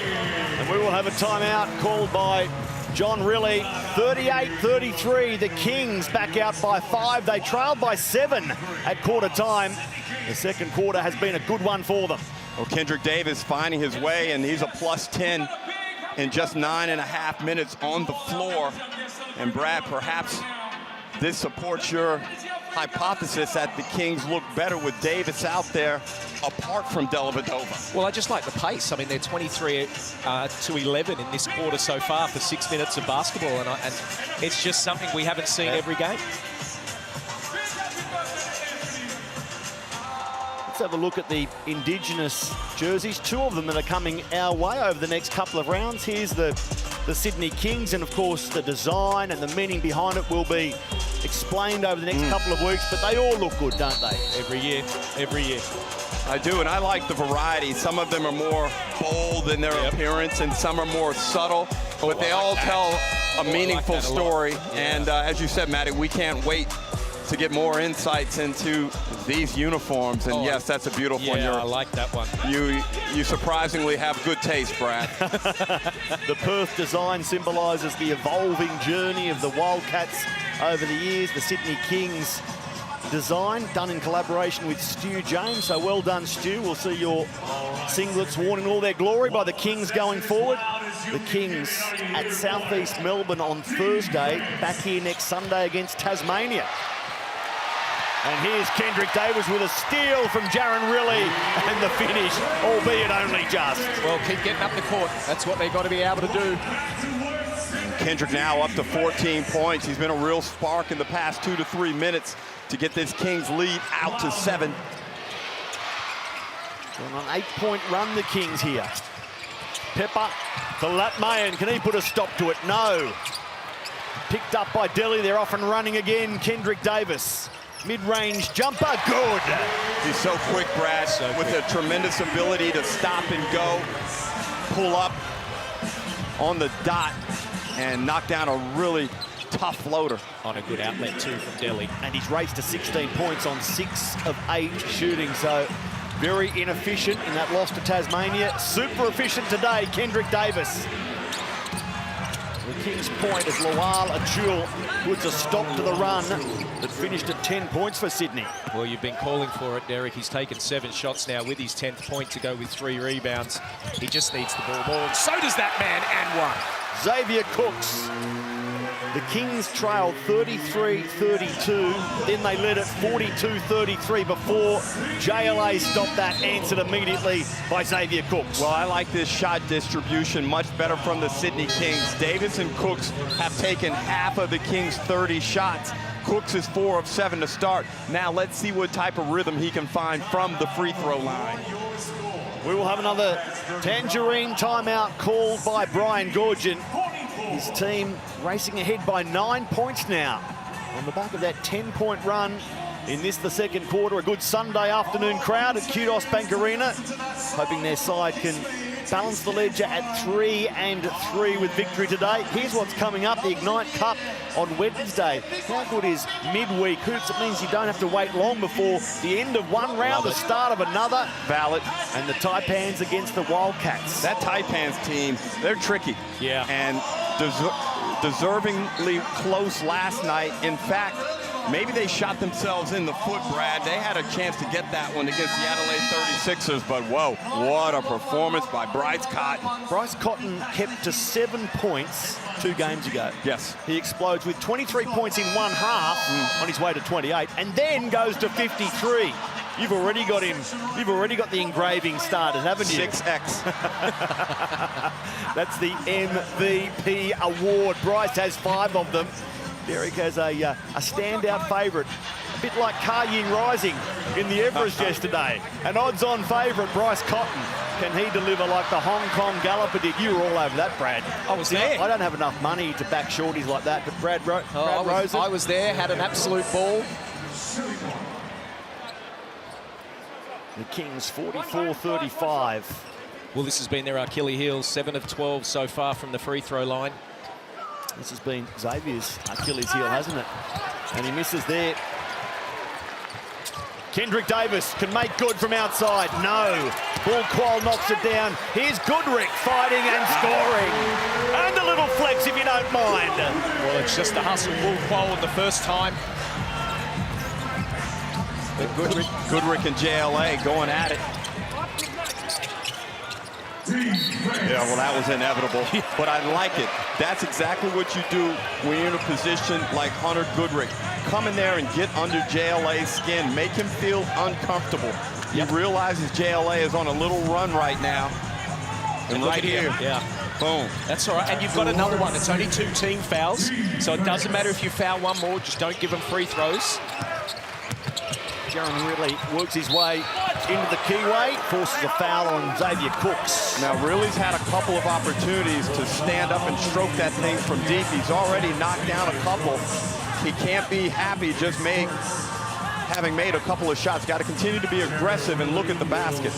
And we will have a timeout called by John Riley. 38-33, the Kings back out by 5. They trailed by 7 at quarter time. The second quarter has been a good one for them. Well, Kendrick Davis finding his way, and he's a plus 10 in just 9.5 minutes on the floor. And Brad, perhaps this supports your hypothesis that the Kings look better with Davis out there apart from Dellavedova. Well, I just like the pace. I mean, they're 23 to 11 in this quarter so far for 6 minutes of basketball, and it's just something we haven't seen every game. Let's have a look at the Indigenous jerseys. 2 of them that are coming our way over the next couple of rounds. Here's the Sydney Kings, and of course the design and the meaning behind it will be explained over the next couple of weeks, but they all look good, don't they? Every year, every year. I do, and I like the variety. Some of them are more bold in their appearance, and some are more subtle, but they all tell a meaningful story. And as you said, Matty, we can't wait to get more insights into these uniforms. And yes, that's a beautiful one. I like that one. You surprisingly have good taste, Brad. The Perth design symbolises the evolving journey of the Wildcats over the years. The Sydney Kings design done in collaboration with Stu James. So well done, Stu. We'll see your singlets worn in all their glory by the Kings going forward. The Kings at Southeast Melbourne on Thursday, back here next Sunday against Tasmania. And here's Kendrick Davis with a steal from Jaron Riley, and the finish, albeit only just. Well, keep getting up the court. That's what they've got to be able to do. Kendrick now up to 14 points. He's been a real spark in the past 2 to 3 minutes to get this Kings lead out to 7. On an 8-point run, the Kings here. Pepper to Latmayan. Can he put a stop to it? No. Picked up by Delhi. They're off and running again. Kendrick Davis. Mid-range jumper, good. He's so quick, Brad, with a tremendous ability to stop and go, pull up on the dot, and knock down a really tough floater. On a good outlet, too, from Delhi. And he's raced to 16 points on 6 of 8 shooting, so very inefficient in that loss to Tasmania. Super efficient today, Kendrick Davis. The Kings' point as Lual-Achul puts a stop to the run that finished at 10 points for Sydney. Well, you've been calling for it, Derek. He's taken 7 shots now with his 10th point to go with 3 rebounds. He just needs the ball more, and so does that man, and one. Xavier Cooks The Kings trailed 33-32, then they led it 42-33 before JLA stopped that, answered immediately by Xavier Cooks. Well, I like this shot distribution much better from the Sydney Kings. Davis and Cooks have taken half of the Kings' 30 shots. Cooks is 4 of 7 to start. Now let's see what type of rhythm he can find from the free throw line. We will have another Tangerine timeout called by Brian Goorjian. His team racing ahead by 9 points now on the back of that 10-point run in this, the second quarter. A good Sunday afternoon crowd at Kudos Bank Arena, hoping their side can balance the ledger at 3-3 with victory today. Here's what's coming up, the Ignite Cup on Wednesday. How good is midweek hoops? It means you don't have to wait long before the end of one round, the start of another. Valid. And the Taipans against the Wildcats. That Taipans team, they're tricky. Yeah. And deservingly close last night. In fact, maybe they shot themselves in the foot, Brad. They had a chance to get that one against the Adelaide 36ers, but whoa, what a performance by Bryce Cotton. Bryce Cotton kept to 7 points 2 games ago. Yes. He explodes with 23 points in one half on his way to 28, and then goes to 53. You've already got him. You've already got the engraving started, haven't you? 6X. That's the MVP award. Bryce has 5 of them. Derek has a standout favourite, a bit like Kar Yin Rising in the Everest yesterday. An odds-on favourite, Bryce Cotton. Can he deliver like the Hong Kong Galloper did? You were all over that, Brad. I was there. I don't have enough money to back shorties like that, but Brad Rosen. I was there, had an absolute ball. The Kings 44-35. Well, this has been their Achilles heel, 7 of 12 so far from the free throw line. This has been Xavier's Achilles heel, hasn't it? And he misses there. Kendrick Davis can make good from outside. No. Bull Qual knocks it down. Here's Goodrick fighting and scoring. And a little flex if you don't mind. Well, it's just a hustle Bull Qual the first time. Goodrick and JLA going at it. Yeah, well, that was inevitable, but I like it. That's exactly what you do when you're in a position like Hunter Goodrick. Come in there and get under JLA's skin. Make him feel uncomfortable. He realizes JLA is on a little run right now. And right here, boom. That's all right, and you've got another one. It's only 2 team fouls, so it doesn't matter if you foul one more, just don't give them free throws. Jaron really works his way into the keyway, forces a foul on Xavier Cooks. Now, Riley's had a couple of opportunities to stand up and stroke that thing from deep. He's already knocked down a couple. He can't be happy just having made a couple of shots. Got to continue to be aggressive and look at the basket.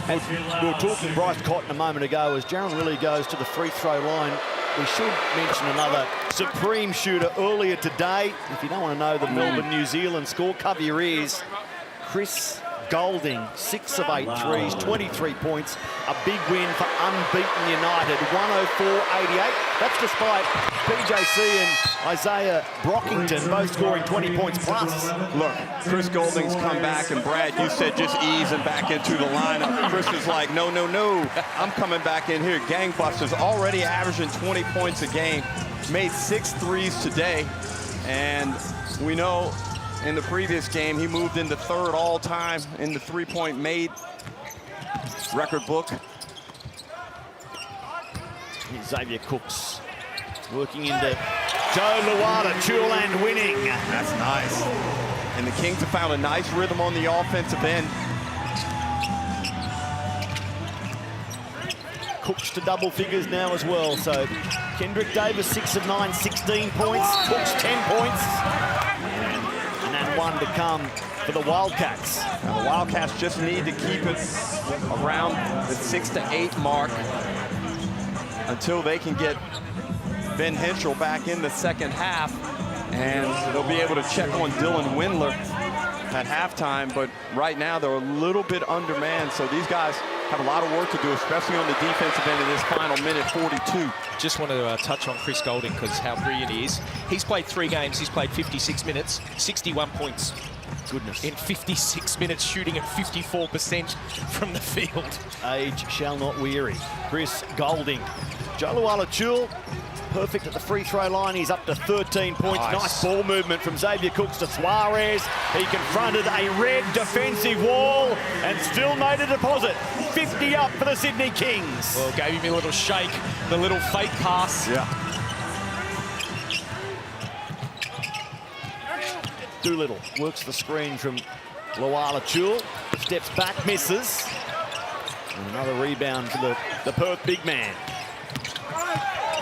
And we were talking Bryce Cotton a moment ago as Jaron really goes to the free throw line. We should mention another supreme shooter earlier today. If you don't want to know the Melbourne, New Zealand score, cover your ears. Chris Golding, 6 of 8 threes, 23 points. A big win for unbeaten United, 104-88. That's despite PJC and Isaiah Brockington both scoring 20 points plus. Look, Chris Golding's come back, and Brad, you said just ease him back into the lineup. Chris is like, no, no, no. I'm coming back in here. Gangbusters, already averaging 20 points a game. Made 6 threes today, and we know in the previous game, he moved into 3rd all-time in the three-point made record book. Here's Xavier Cooks working into Joe Luata, Tureland winning. That's nice. And the Kings have found a nice rhythm on the offensive end. Cooks to double figures now as well. So Kendrick Davis, 6 of 9, 16 points. Cooks, 10 points. And one to come for the Wildcats. Now the Wildcats just need to keep it around the 6 to 8 mark until they can get Ben Henschel back in the second half, and they'll be able to check on Dylan Windler at halftime. But right now they're a little bit undermanned, so these guys have a lot of work to do, especially on the defensive end of this final minute 42. Just want to touch on Chris Golding because how brilliant he is. He's played 3 games. He's played 56 minutes, 61 points. Goodness. In 56 minutes, shooting at 54% from the field. Age shall not weary. Chris Golding Joe Luala-Chul, perfect at the free throw line. He's up to 13 points. Nice ball movement from Xavier Cooks to Suarez. He confronted a red defensive wall and still made a deposit. 50 up for the Sydney Kings. Well, gave him a little shake, the little fake pass. Yeah. Doolittle works the screen from Luala-Chul. Steps back, misses. And another rebound for the Perth big man.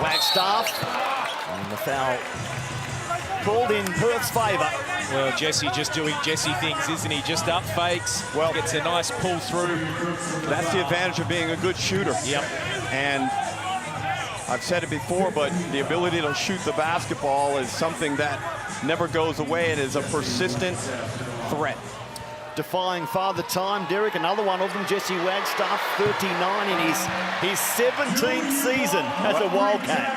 Wagstaff. And the foul called in Perth's favour. Well, Jesse just doing Jesse things, isn't he? Just up fakes. Well, gets a nice pull through. That's the advantage of being a good shooter. Yep. And I've said it before, but the ability to shoot the basketball is something that never goes away. It is a persistent threat. Defying Father Time, Derek, another one of them, Jesse Wagstaff, 39 in his 17th season as a Wildcat.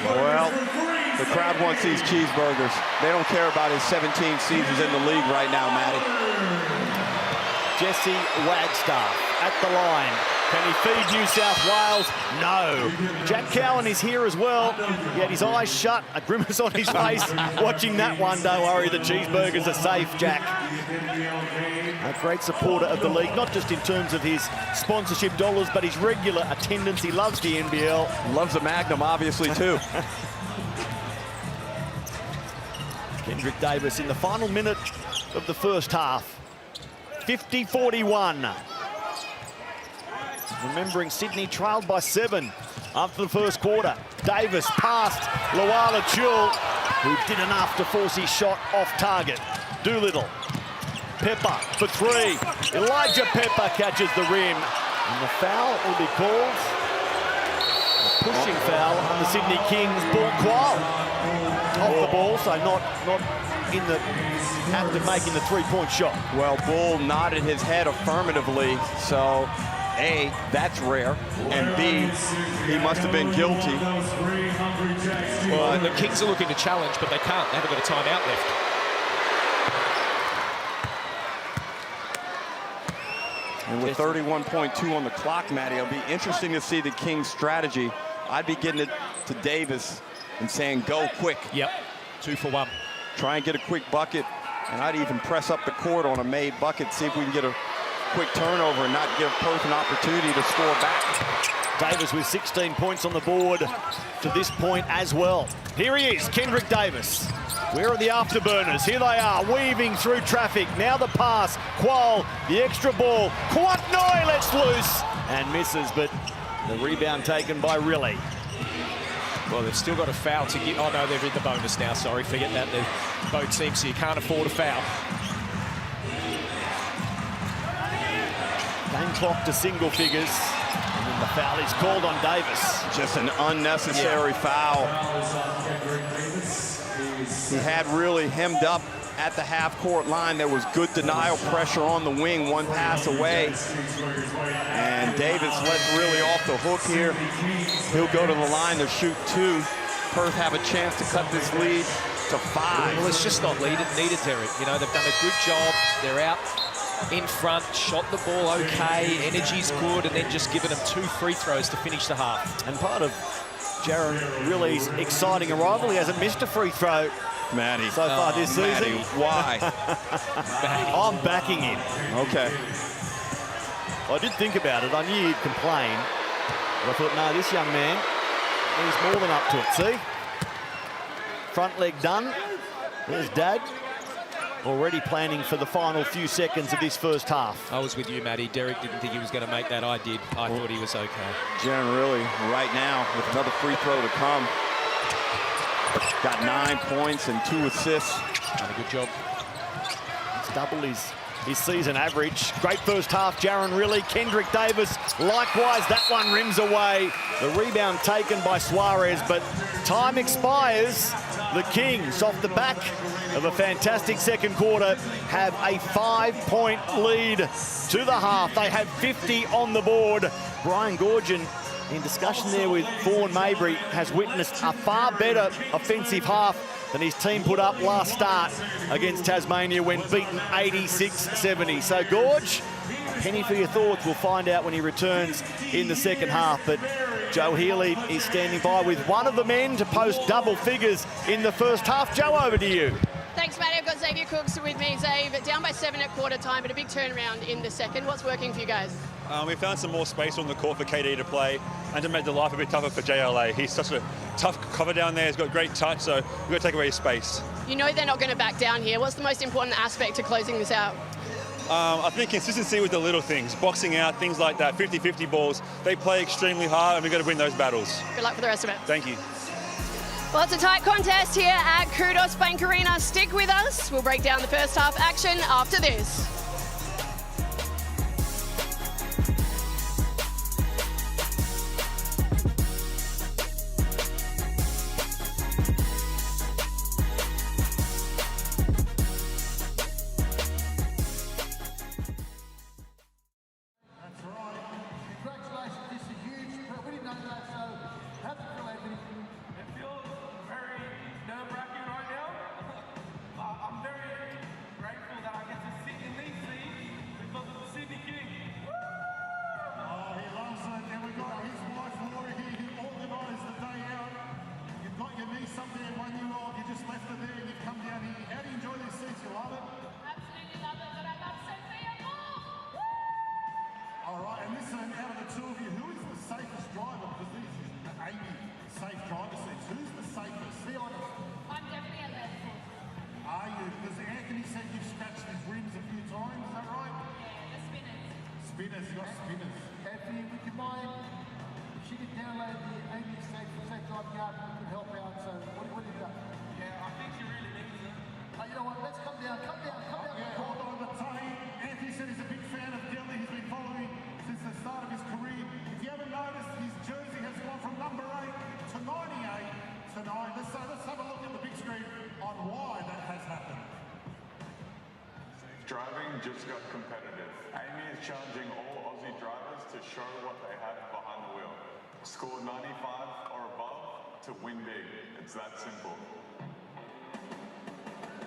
Well, the crowd wants these cheeseburgers. They don't care about his 17 seasons in the league right now, Matty. Jesse Wagstaff at the line. Can he feed New South Wales? No. Jack Cowan is here as well. He had his eyes shut, a grimace on his face. Watching that one, don't worry, the cheeseburgers are safe, Jack. A great supporter of the league, not just in terms of his sponsorship dollars, but his regular attendance. He loves the NBL. Loves the Magnum, obviously, too. Kendrick Davis in the final minute of the first half. 50-41. Remembering Sydney trailed by 7 after the first quarter. Davis passed Luala-Chul, who did enough to force his shot off target. Doolittle. Pepper for 3. Elijah Pepper catches the rim. And the foul will be called. A pushing foul on the Sydney Kings. Ball Qual off the ball, so not in the act of making the three-point shot. Well, Bull nodded his head affirmatively, so A, that's rare, and B, he must have been guilty. Well, the Kings are looking to challenge, but they can't. They haven't got a timeout left. And with 31.2 on the clock, Matty, it'll be interesting to see the Kings' strategy. I'd be getting it to Davis and saying, go quick. Yep, 2 for 1. Try and get a quick bucket, and I'd even press up the court on a made bucket, see if we can get a quick turnover and not give Perth an opportunity to score back. Davis with 16 points on the board to this point as well. Here he is, Kendrick Davis. Where are the afterburners? Here they are, weaving through traffic. Now the pass, Qual, the extra ball. Kwatnoi lets loose and misses, but the rebound taken by Riley. Well, they've still got a foul to get. Oh, no, they're in the bonus now. Sorry, forget that. They're both teams, so you can't afford a foul. Game clock to single figures. And then the foul is called on Davis. Just an unnecessary foul. He had really hemmed up at the half-court line. There was good denial pressure on the wing, one pass away. And Davis lets really off the hook here. He'll go to the line to shoot 2. Perth have a chance to cut this lead to 5. Well, it's just not needed, Derek. You know, they've done a good job. They're out in front, shot the ball okay, energy's good, and then just given them 2 free throws to finish the half. And part of Jaron Riley's exciting arrival, he hasn't missed a free throw, Matty, so far this season. Matty, why? I'm backing him. Okay. I did think about it. I knew he'd complain. But I thought, no, this young man, he's more than up to it. See? Front leg done. There's Dad. Already planning for the final few seconds of this first half. I was with you, Matty. Derek didn't think he was going to make that. I did. I thought he was okay. Jaron Riley right now with another free throw to come. Got 9 points and 2 assists. Done a good job. It's double his season average. Great first half, Jaron Riley. Kendrick Davis, likewise, that one rims away. The rebound taken by Suarez, but time expires. The Kings, off the back of a fantastic second quarter, have a 5-point lead to the half. They have 50 on the board. Brian Goorjian, in discussion there with Vaughan Mabry, has witnessed a far better offensive half than his team put up last start against Tasmania when beaten 86-70. So, Gorge, a penny for your thoughts. We'll find out when he returns in the second half. But Joe Healy is standing by with one of the men to post double figures in the first half. Joe, over to you. Thanks, Matty. I've got Xavier Cooks with me. Xavier, down by 7 at quarter time, but a big turnaround in the second. What's working for you guys? We found some more space on the court for KD to play and to make the life a bit tougher for JLA. He's such a tough cover down there. He's got great touch, so we've got to take away his space. You know they're not going to back down here. What's the most important aspect to closing this out? I think consistency with the little things, boxing out, things like that, 50-50 balls. They play extremely hard, and we've got to win those battles. Good luck for the rest of it. Thank you. Well, it's a tight contest here at Kudos Bank Arena. Stick with us. We'll break down the first half action after this. Spinners, you got spinners. Anthony, would you mind if she could download the AB safe drive guard, we could help out. So what do you got? Yeah, I think she really needs it. You know what, let's come down. Yeah, hold on to Tony. Anthony said he's a big fan of Delhi. He's been following since the start of his career. If you haven't noticed, his jersey has gone from number 8 to 98 tonight. Let's have a look at the big screen on why that has happened. Driving just got competitive. Amy is challenging all Aussie drivers to show what they have behind the wheel. Score 95 or above to win big. It's that simple.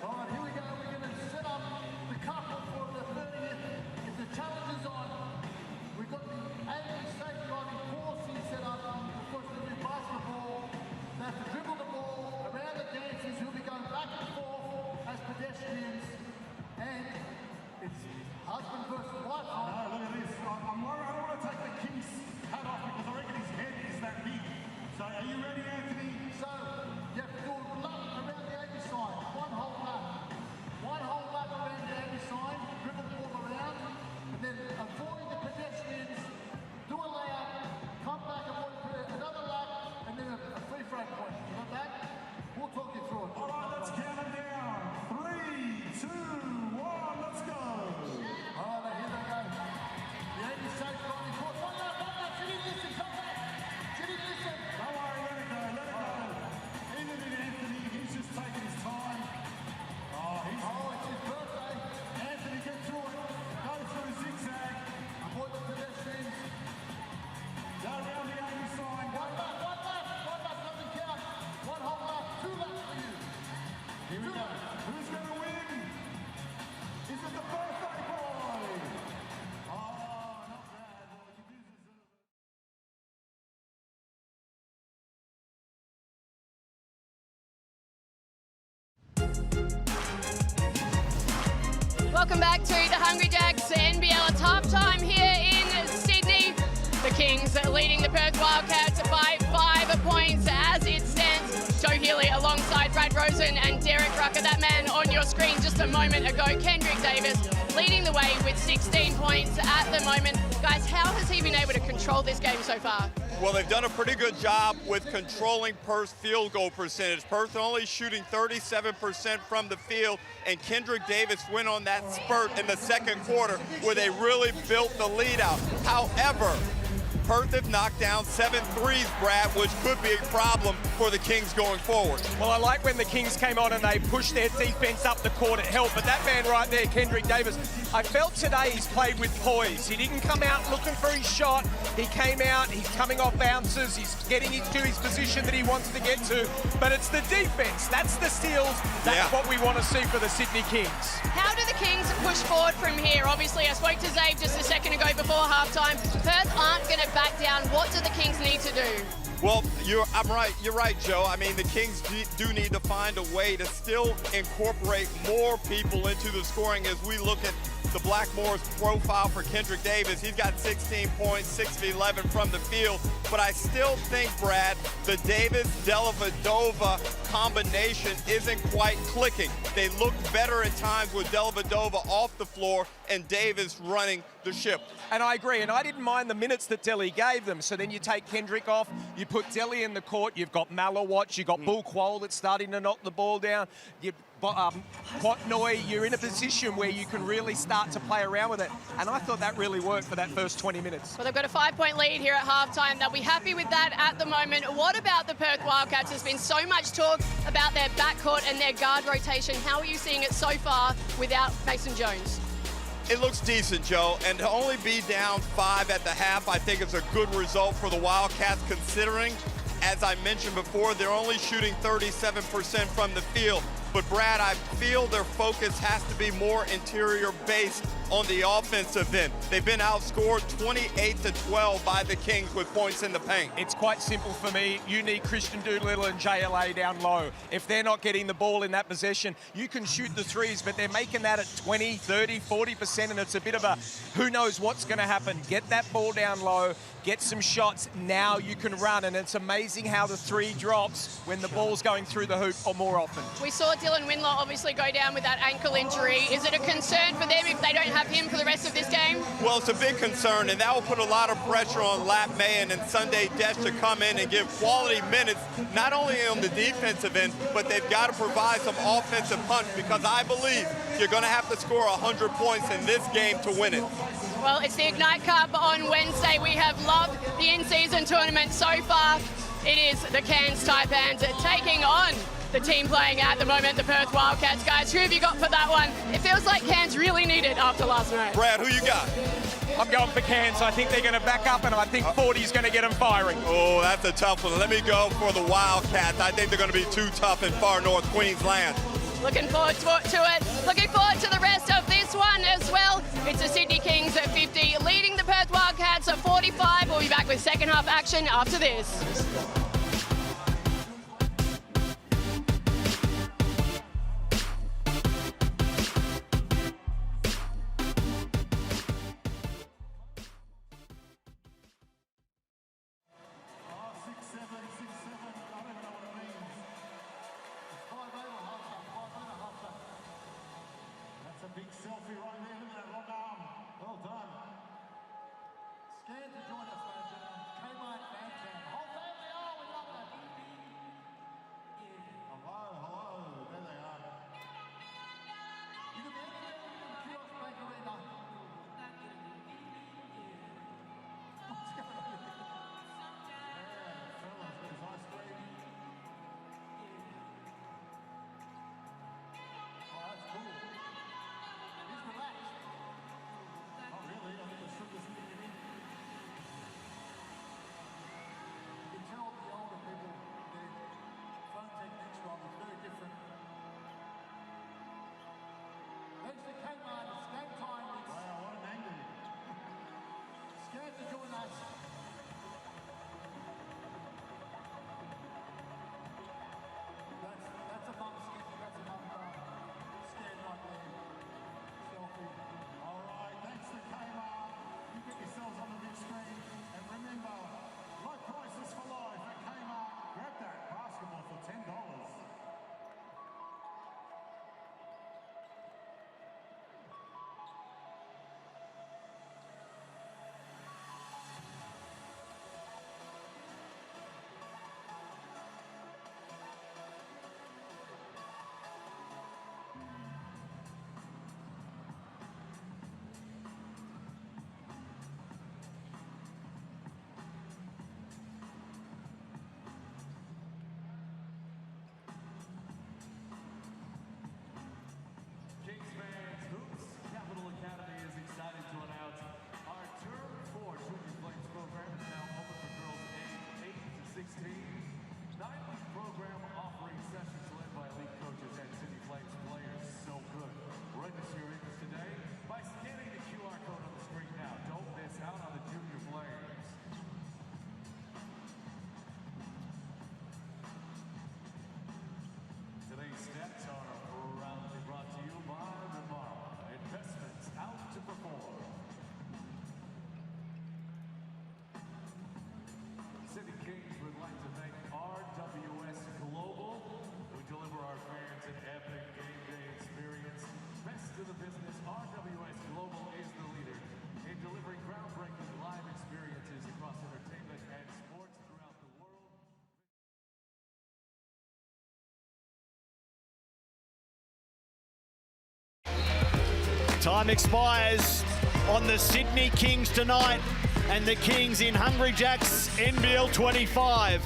All right, here we go. We're going to set up the couple for the 30th. If the challenge is on, we've got the Amy safe driving course here set up. Of course, they'll do basketball. They have to dribble the ball around the dancers who'll be going back and forth as pedestrians. And it's husband versus wife. No, look at this. I'm worried. I don't want to take the king's hat off because I reckon his head is that big. So are you ready, Anthony? So you have to do a lap around the AB sign. One whole lap. One whole lap around the AB sign. Dribble the ball around. And then avoid the pedestrians. Do a layup. Come back, avoid another lap. And then a free throw point. You got that? We'll talk you through it. All right, let's count them down. 3, 2, 1, let's go. All right, here they go. The 80 safe driving course. One lap. She didn't listen. Come back. She didn't listen. Don't worry, let it go. Even in Anthony, he's just taking his time. Oh, it's his birthday. Anthony, get through it. Go through zigzag. Avoid the pedestrians. Go around the 80 sign. One lap. Doesn't count. One whole lap. 2 laps for you. Here we go. Who's going to win? Is it the birthday boy? Oh, not bad, boys. You do deserve it. Welcome back to the Hungry Jacks NBL. It's halftime here in Sydney. The Kings leading the Perth Wildcats by 5 points as it stands. Joe Healy alongside Brad Rosen and Derek Rucker. That man on your screen just a moment ago, Kendrick Davis, leading the way with 16 points at the moment. Guys, how has he been able to control this game so far? Well, they've done a pretty good job with controlling Perth's field goal percentage. Perth only shooting 37% from the field, and Kendrick Davis went on that spurt in the second quarter where they really built the lead out. However, Perth have knocked down 7 threes, Brad, which could be a problem for the Kings going forward. Well, I like when the Kings came on and they pushed their defense up the court. It helped, but that man right there, Kendrick Davis, I felt today he's played with poise. He didn't come out looking for his shot. He came out, he's coming off bounces, he's getting into his position that he wants to get to, but it's the defense. That's the steals. That's what we want to see for the Sydney Kings. How do the Kings push forward from here? Obviously, I spoke to Zabe just a second ago before halftime. Perth aren't going to back down. What do the Kings need to do? Well, you're right, Joe. I mean, the Kings do need to find a way to still incorporate more people into the scoring. As we look at the Blackmore's profile for Kendrick Davis, he's got 16 points, 6 of 11 from the field. But I still think, Brad, the Davis-Dellavedova combination isn't quite clicking. They look better at times with Dellavedova off the floor and Davis running the ship. And I agree, and I didn't mind the minutes that Delhi gave them. So then you take Kendrick off, you put Delhi in the court, you've got Malawatch, you've got Bull Quoll that's starting to knock the ball down. Potnoy, you're in a position where you can really start to play around with it. And I thought that really worked for that first 20 minutes. Well, they've got a 5-point lead here at halftime. They'll be happy with that at the moment. What about the Perth Wildcats? There's been so much talk about their backcourt and their guard rotation. How are you seeing it so far without Mason Jones? It looks decent, Joe, and to only be down 5 at the half, I think is a good result for the Wildcats, considering, as I mentioned before, they're only shooting 37% from the field. But Brad, I feel their focus has to be more interior based on the offensive end. They've been outscored 28-12 by the Kings with points in the paint. It's quite simple for me. You need Christian Doolittle and JLA down low. If they're not getting the ball in that possession, you can shoot the threes, but they're making that at 20, 30, 40%, and it's a bit of a who knows what's going to happen. Get that ball down low, get some shots, now you can run, and it's amazing how the three drops when the ball's going through the hoop or more often. We saw Dylan Winlaw obviously go down with that ankle injury. Is it a concern for them if they don't have him for the rest of this game? Well, it's a big concern, and that will put a lot of pressure on Lap Mahan and Sunday Desch to come in and give quality minutes, not only on the defensive end, but they've got to provide some offensive punch, because I believe you're going to have to score 100 points in this game to win it. Well, it's the Ignite Cup on Wednesday. We have loved the in-season tournament so far. It is the Cairns Taipans taking on the team playing at the moment, the Perth Wildcats. Guys, who have you got for that one? It feels like Cairns really need it after last night. Brad, who you got? I'm going for Cairns. I think they're going to back up, and I think 40 is going to get them firing. Oh, that's a tough one. Let me go for the Wildcats. I think they're going to be too tough in far north Queensland. Looking forward to it. Looking forward to the rest of this one as well. It's the Sydney Kings at 50, leading the Perth Wildcats at 45. We'll be back with second half action after this. Big selfie right there, look at that long arm. Well done. Scared to join us, ladies and gentlemen. Kmart fan cam. Whole family, oh, we love that. Hello, hello, there they are. You can be anywhere in the kiosk bank arena. What's going on? Yeah, fellas, there's ice cream. Oh, that's cool. He's relaxed. Not really, I think the sugar's kicking in. You can tell the older people, their phone technique's wrong, it's very different. Thanks to Kmart, it's game time. Wow, what an angle. Scared to join us. That's a bum skin, that's a bum scared right there. Selfie. All right, thanks to Kmart. You get yourselves on the big screen. And remember, low prices for life at Kmart. Grab that basketball for $10. Time expires on the Sydney Kings tonight, and the Kings in Hungry Jack's NBL 25.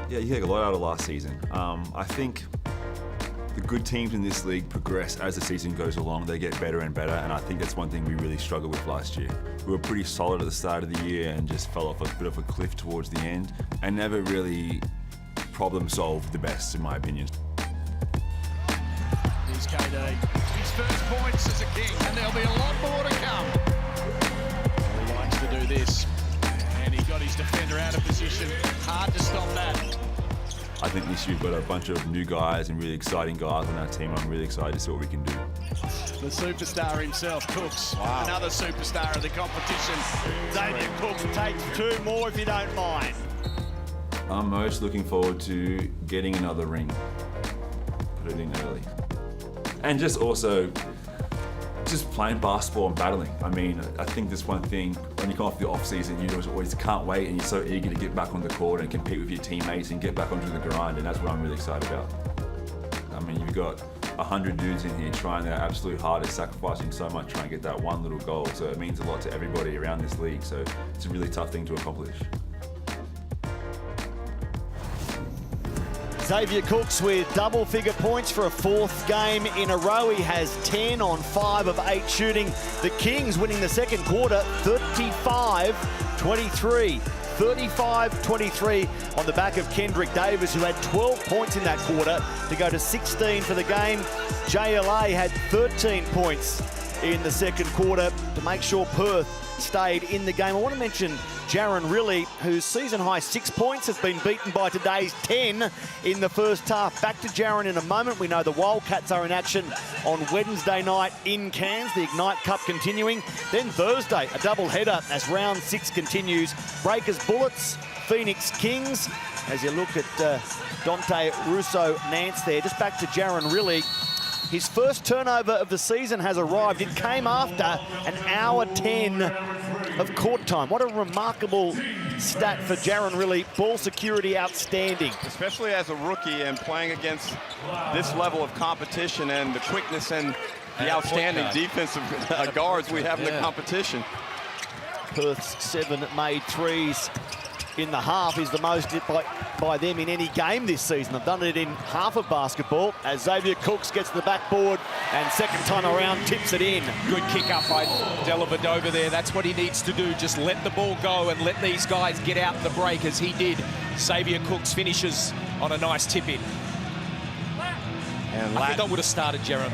Yeah, you take a lot out of last season. I think the good teams in this league progress as the season goes along. They get better and better, and I think that's one thing we really struggled with last year. We were pretty solid at the start of the year and just fell off a bit of a cliff towards the end and never really problem solved the best, in my opinion. Here's KD. His first points as a King, and there'll be a lot more to come. He likes to do this, and he got his defender out of position. Hard to stop that. I think this year we've got a bunch of new guys and really exciting guys on our team. I'm really excited to see what we can do. The superstar himself, Cooks. Wow. Another superstar of the competition. Xavier Cooks takes 2 more if you don't mind. I'm most looking forward to getting another ring. Put it in early. And just also, just playing basketball and battling. I mean, I think this one thing, when you come off the off season, you always can't wait and you're so eager to get back on the court and compete with your teammates and get back onto the grind, and that's what I'm really excited about. I mean, you've got 100 dudes in here trying their absolute hardest, sacrificing so much, trying to get that one little goal, so it means a lot to everybody around this league, so it's a really tough thing to accomplish. Xavier Cooks with double-figure points for a 4th game in a row. He has 10 on 5 of 8 shooting. The Kings winning the second quarter, 35-23. 35-23 on the back of Kendrick Davis, who had 12 points in that quarter to go to 16 for the game. JLA had 13 points in the second quarter to make sure Perth stayed in the game. I want to mention Jaron Riley, whose season-high 6 points has been beaten by today's 10 in the first half. Back to Jaron in a moment. We know the Wildcats are in action on Wednesday night in Cairns, the Ignite Cup continuing. Then Thursday, a double-header as round 6 continues. Breakers Bullets, Phoenix Kings. As you look at Dante Russo-Nance there, just back to Jaron Riley. His first turnover of the season has arrived. It came after an hour 10 of court time. What a remarkable stat for Jaron Riley. Ball security outstanding. Especially as a rookie and playing against this level of competition and the quickness and the outstanding defensive guards we have in the competition. Perth's 7 made threes in the half is the most by them in any game this season. They've done it in half of basketball as Xavier Cooks gets the backboard and second time around tips it in. Good kick up by Dellavedova there. That's what he needs to do. Just let the ball go and let these guys get out in the break as he did. Xavier Cooks finishes on a nice tip in. And I think I would have started Jaron.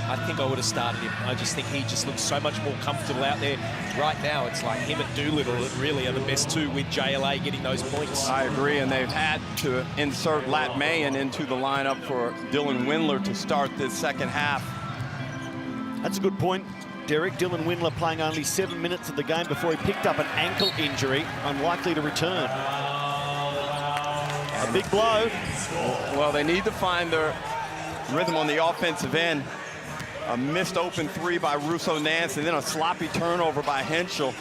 I think I would have started him. I just think he just looks so much more comfortable out there. Right now, it's like him and Doolittle that really are the best two with JLA getting those points. I agree, and they've had to insert Lat Mayan into the lineup for Dylan Windler to start this second half. That's a good point, Derek. Dylan Windler playing only 7 minutes of the game before he picked up an ankle injury, unlikely to return. A big blow. Well, they need to find their rhythm on the offensive end. A missed open 3 by Russo-Nance, and then a sloppy turnover by Henschel.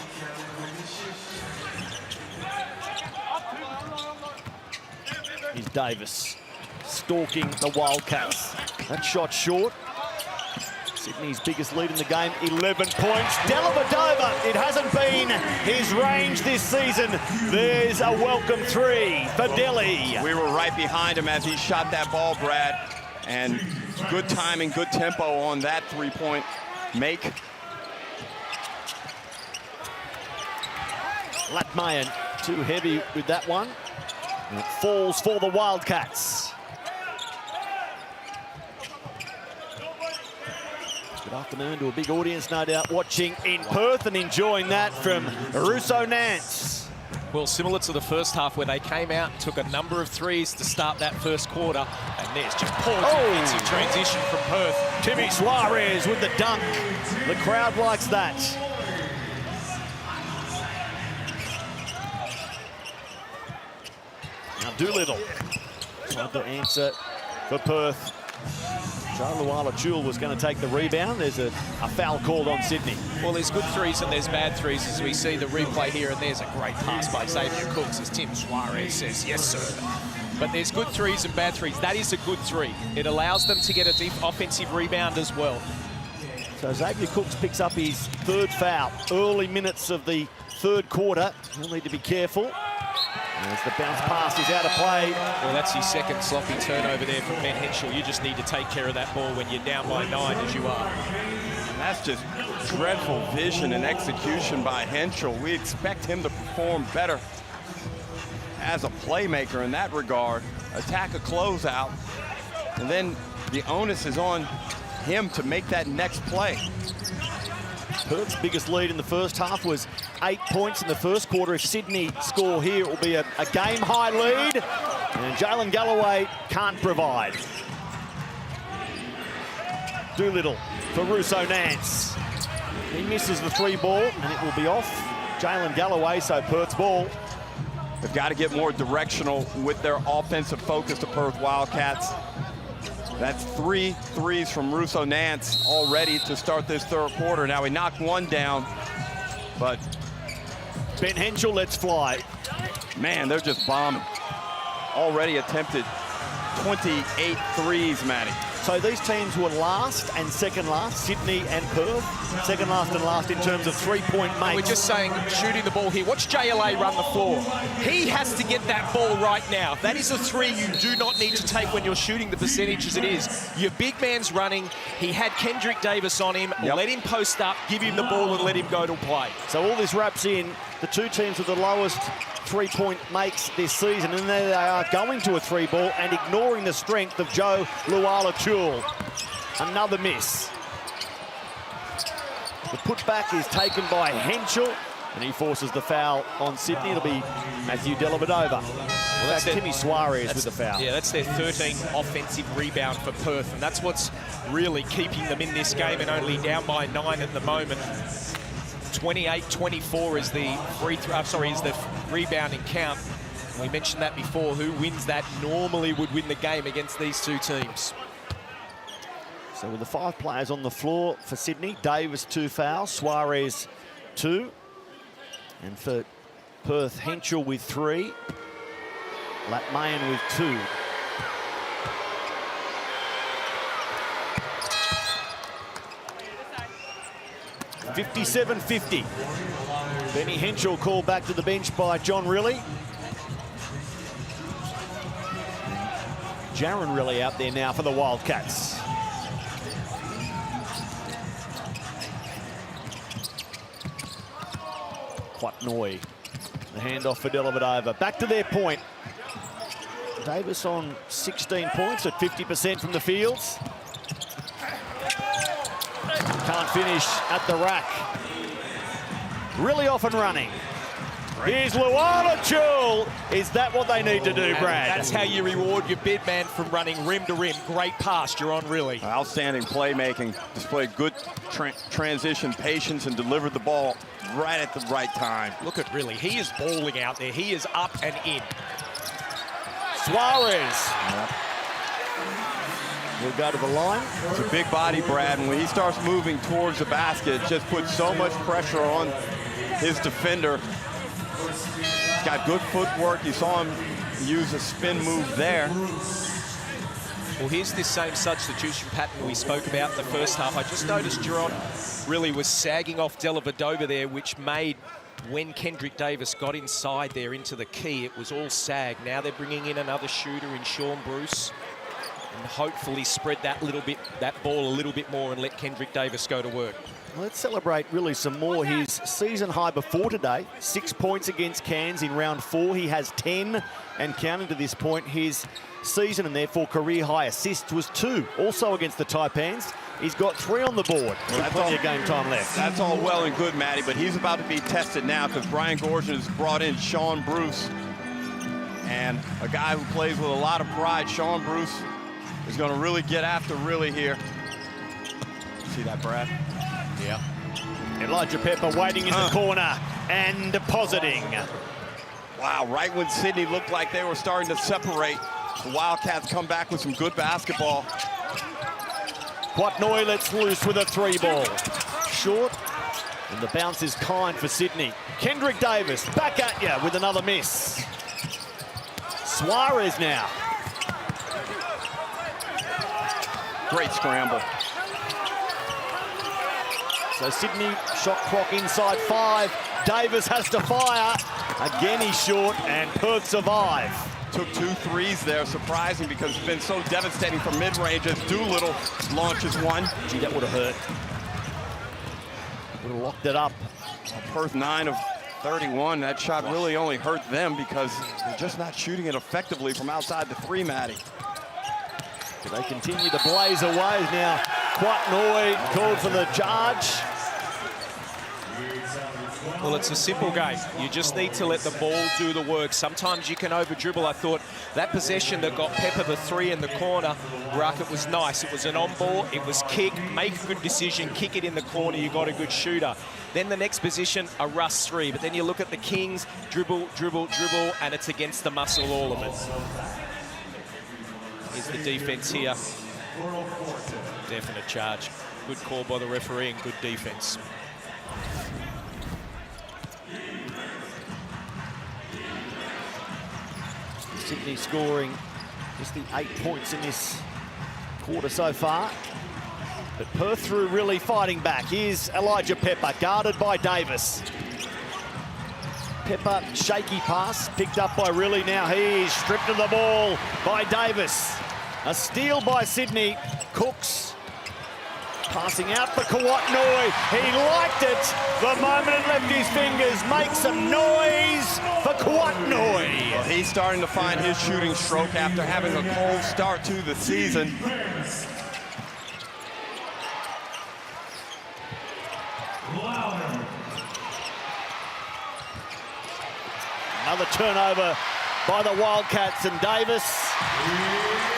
Here's Davis stalking the Wildcats. That shot short. Sydney's biggest lead in the game, 11 points. Dellavedova, it hasn't been his range this season. There's a welcome 3 for Delhi. We were right behind him as he shot that ball, Brad. And good timing, good tempo on that 3-point make. Latmayan too heavy with that one. And it falls for the Wildcats. Good afternoon to a big audience, no doubt, watching in Perth and enjoying that from Russo-Nance. Well, similar to the first half where they came out and took a number of threes to start that first quarter. And there's just poor defensive transition from Perth. Timmy Suarez with the dunk. The crowd likes that. Now Doolittle tried to answer for Perth. Joe Luala-Chul was going to take the rebound. There's a foul called on Sydney. Well, there's good threes and there's bad threes as we see the replay here, and there's a great pass by Xavier Cooks as Tim Suarez says, yes, sir. But there's good threes and bad threes. That is a good 3. It allows them to get a deep offensive rebound as well. So Xavier Cooks picks up his third foul. Early minutes of the third quarter. He'll need to be careful. As the bounce pass is out of play. Well, that's his second sloppy turnover there from Ben Henschel. You just need to take care of that ball when you're down by 9 as you are. And that's just dreadful vision and execution by Henschel. We expect him to perform better as a playmaker in that regard. Attack a closeout, and then the onus is on him to make that next play. Perth's biggest lead in the first half was 8 points in the first quarter. If Sydney score here, it will be a game-high lead, and Jalen Galloway can't provide. Doolittle for Russo Nance. He misses the 3 ball, and it will be off Jalen Galloway, so Perth's ball. They've got to get more directional with their offensive focus, the Perth Wildcats. That's 3 threes from Russo Nance already to start this third quarter. Now he knocked one down, but Ben Henschel lets fly. Man, they're just bombing. Already attempted 28 threes, Matty. So these teams were last and second last, Sydney and Perth. Second last and last in terms of three-point makes. We're just saying, shooting the ball here. Watch JLA run the floor. He has to get that ball right now. That is a 3 you do not need to take when you're shooting the percentage as it is. Your big man's running. He had Kendrick Davis on him. Yep. Let him post up, give him the ball, and let him go to play. So all this wraps in the 2 teams with the lowest three-point makes this season, and there they are going to a 3-ball and ignoring the strength of Joe Luala-Chul. Another miss. The putback is taken by Henschel, and he forces the foul on Sydney. It'll be Matthew Dellavedova. Well, that's Timmy Suarez with the foul. Yeah, that's their 13th offensive rebound for Perth, and that's what's really keeping them in this game and only down by 9 at the moment. 28-24 is the is the rebounding count. We mentioned that before. Who wins that normally would win the game against these 2 teams. So with the 5 players on the floor for Sydney, Davis 2 fouls, Suarez 2. And for Perth, Henschel with 3, Latmayan with 2. $57-50. Benny Henschel called back to the bench by John Riley. Jaron Riley out there now for the Wildcats. Quatnoy, the handoff for Dellavedova. Back to their point. Davis on 16 points at 50% from the fields. Can't finish at the rack. Really off and running. Here's Luala-Chul. Is that what they need to do, Brad? That's how you reward your big man from running rim to rim. Great pass, you're on really. Outstanding playmaking. Displayed good transition patience and delivered the ball right at the right time. Look at Riley. He is balling out there. He is up and in. Suarez. He'll go to the line. It's a big body, Brad, and when he starts moving towards the basket, it just puts so much pressure on his defender. He's got good footwork. You saw him use a spin move there. Well, here's this same substitution pattern we spoke about in the first half. I just noticed Jaron really was sagging off Dellavedova there, which made, when Kendrick Davis got inside there into the key, it was all sag. Now they're bringing in another shooter in Sean Bruce, and hopefully spread that ball a little bit more and let Kendrick Davis go to work. Let's celebrate really some more. His season high before today, 6 points against Cairns in round 4. He has 10 and counting to this point. His season and therefore career high assists was 2, also against the Taipans. He's got 3 on the board. Well, that's plenty of game time left. That's all well and good, Matty, but he's about to be tested now because Brian Gorshin has brought in Sean Bruce, and a guy who plays with a lot of pride. Sean Bruce is going to really get after Riley here. See that, Brad? Yeah. Elijah Pepper waiting in the corner and depositing. Wow, right when Sydney looked like they were starting to separate, the Wildcats come back with some good basketball. Quatnoy lets loose with a 3-ball. Short, and the bounce is kind for Sydney. Kendrick Davis back at you with another miss. Suarez now. Great scramble. So Sydney, shot clock inside 5. Davis has to fire. Again, he's short, and Perth survive. Took 2 threes there, surprising because it's been so devastating from mid-range as Doolittle launches one. Gee, that would have hurt. Would have locked it up. Perth 9 of 31. That shot really only hurt them because they're just not shooting it effectively from outside the 3, Matty. They continue to blaze away now. Quatnoy called for the charge. Well, it's a simple game. You just need to let the ball do the work. Sometimes you can over-dribble. I thought that possession that got Pepper the 3 in the corner, Ruckett, was nice. It was an on-ball. It was kick. Make a good decision. Kick it in the corner. You got a good shooter. Then the next position, a Russ 3. But then you look at the Kings, dribble, dribble, dribble, and it's against the muscle, all of it. Here's the defense here. Definite charge. Good call by the referee and good defense. Sydney scoring just the 8 points in this quarter so far. But Perth through really fighting back. Here's Elijah Pepper, guarded by Davis. Pepper, shaky pass, picked up by Riley. Now he's stripped of the ball by Davis. A steal by Sydney. Cooks passing out for Kawatnoy. He liked it the moment it left his fingers. Make some noise for Kawatnoy. Well, he's starting to find his shooting stroke after having a cold start to the season. Another turnover by the Wildcats, and Davis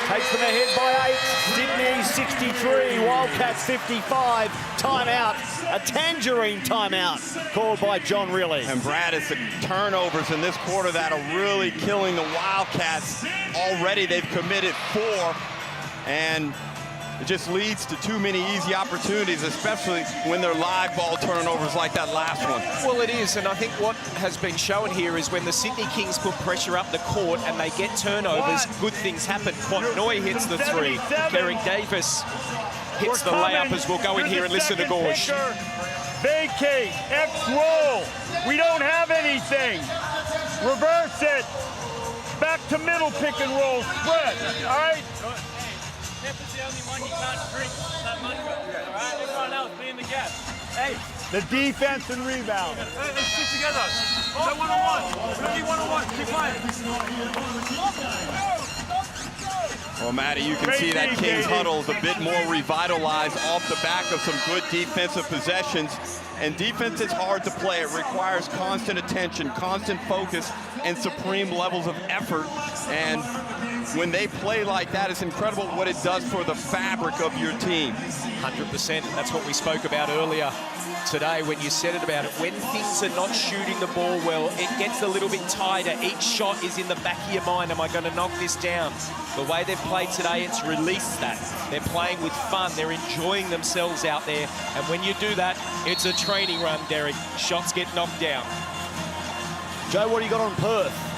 takes them ahead by 8. Sydney 63, Wildcats 55. Timeout, a tangerine timeout called by John Riley. And Brad, it's the turnovers in this quarter that are really killing the Wildcats. Already they've committed 4, and it just leads to too many easy opportunities, especially when they're live ball turnovers like that last one. Well, it is, and I think what has been shown here is when the Sydney Kings put pressure up the court and they get turnovers, good things happen. Quatnoy hits the 3. Derek Davis hits the layup as we'll go in here and listen to Gorge. Vacate, X roll. We don't have anything. Reverse it. Back to middle pick and roll, spread, all right? Pepper's the only one you can't drink that much with, all right? Everyone else be in the gap. Hey, the defense and rebound. Let's stick together. Go one-on-one. Really one-on-one. Keep playing. Well, Matty, you can see that Kings huddle is a bit more revitalized off the back of some good defensive possessions. And defense is hard to play. It requires constant attention, constant focus, and supreme levels of effort. And when they play like that, it's incredible what it does for the fabric of your team. 100%. That's what we spoke about earlier today when you said it about it. When things are not shooting the ball well, it gets a little bit tighter. Each shot is in the back of your mind. Am I going to knock this down? The way they've played today, it's released that. They're playing with fun. They're enjoying themselves out there. And when you do that, it's a training run, Derek. Shots get knocked down. Joe, what do you got on Perth?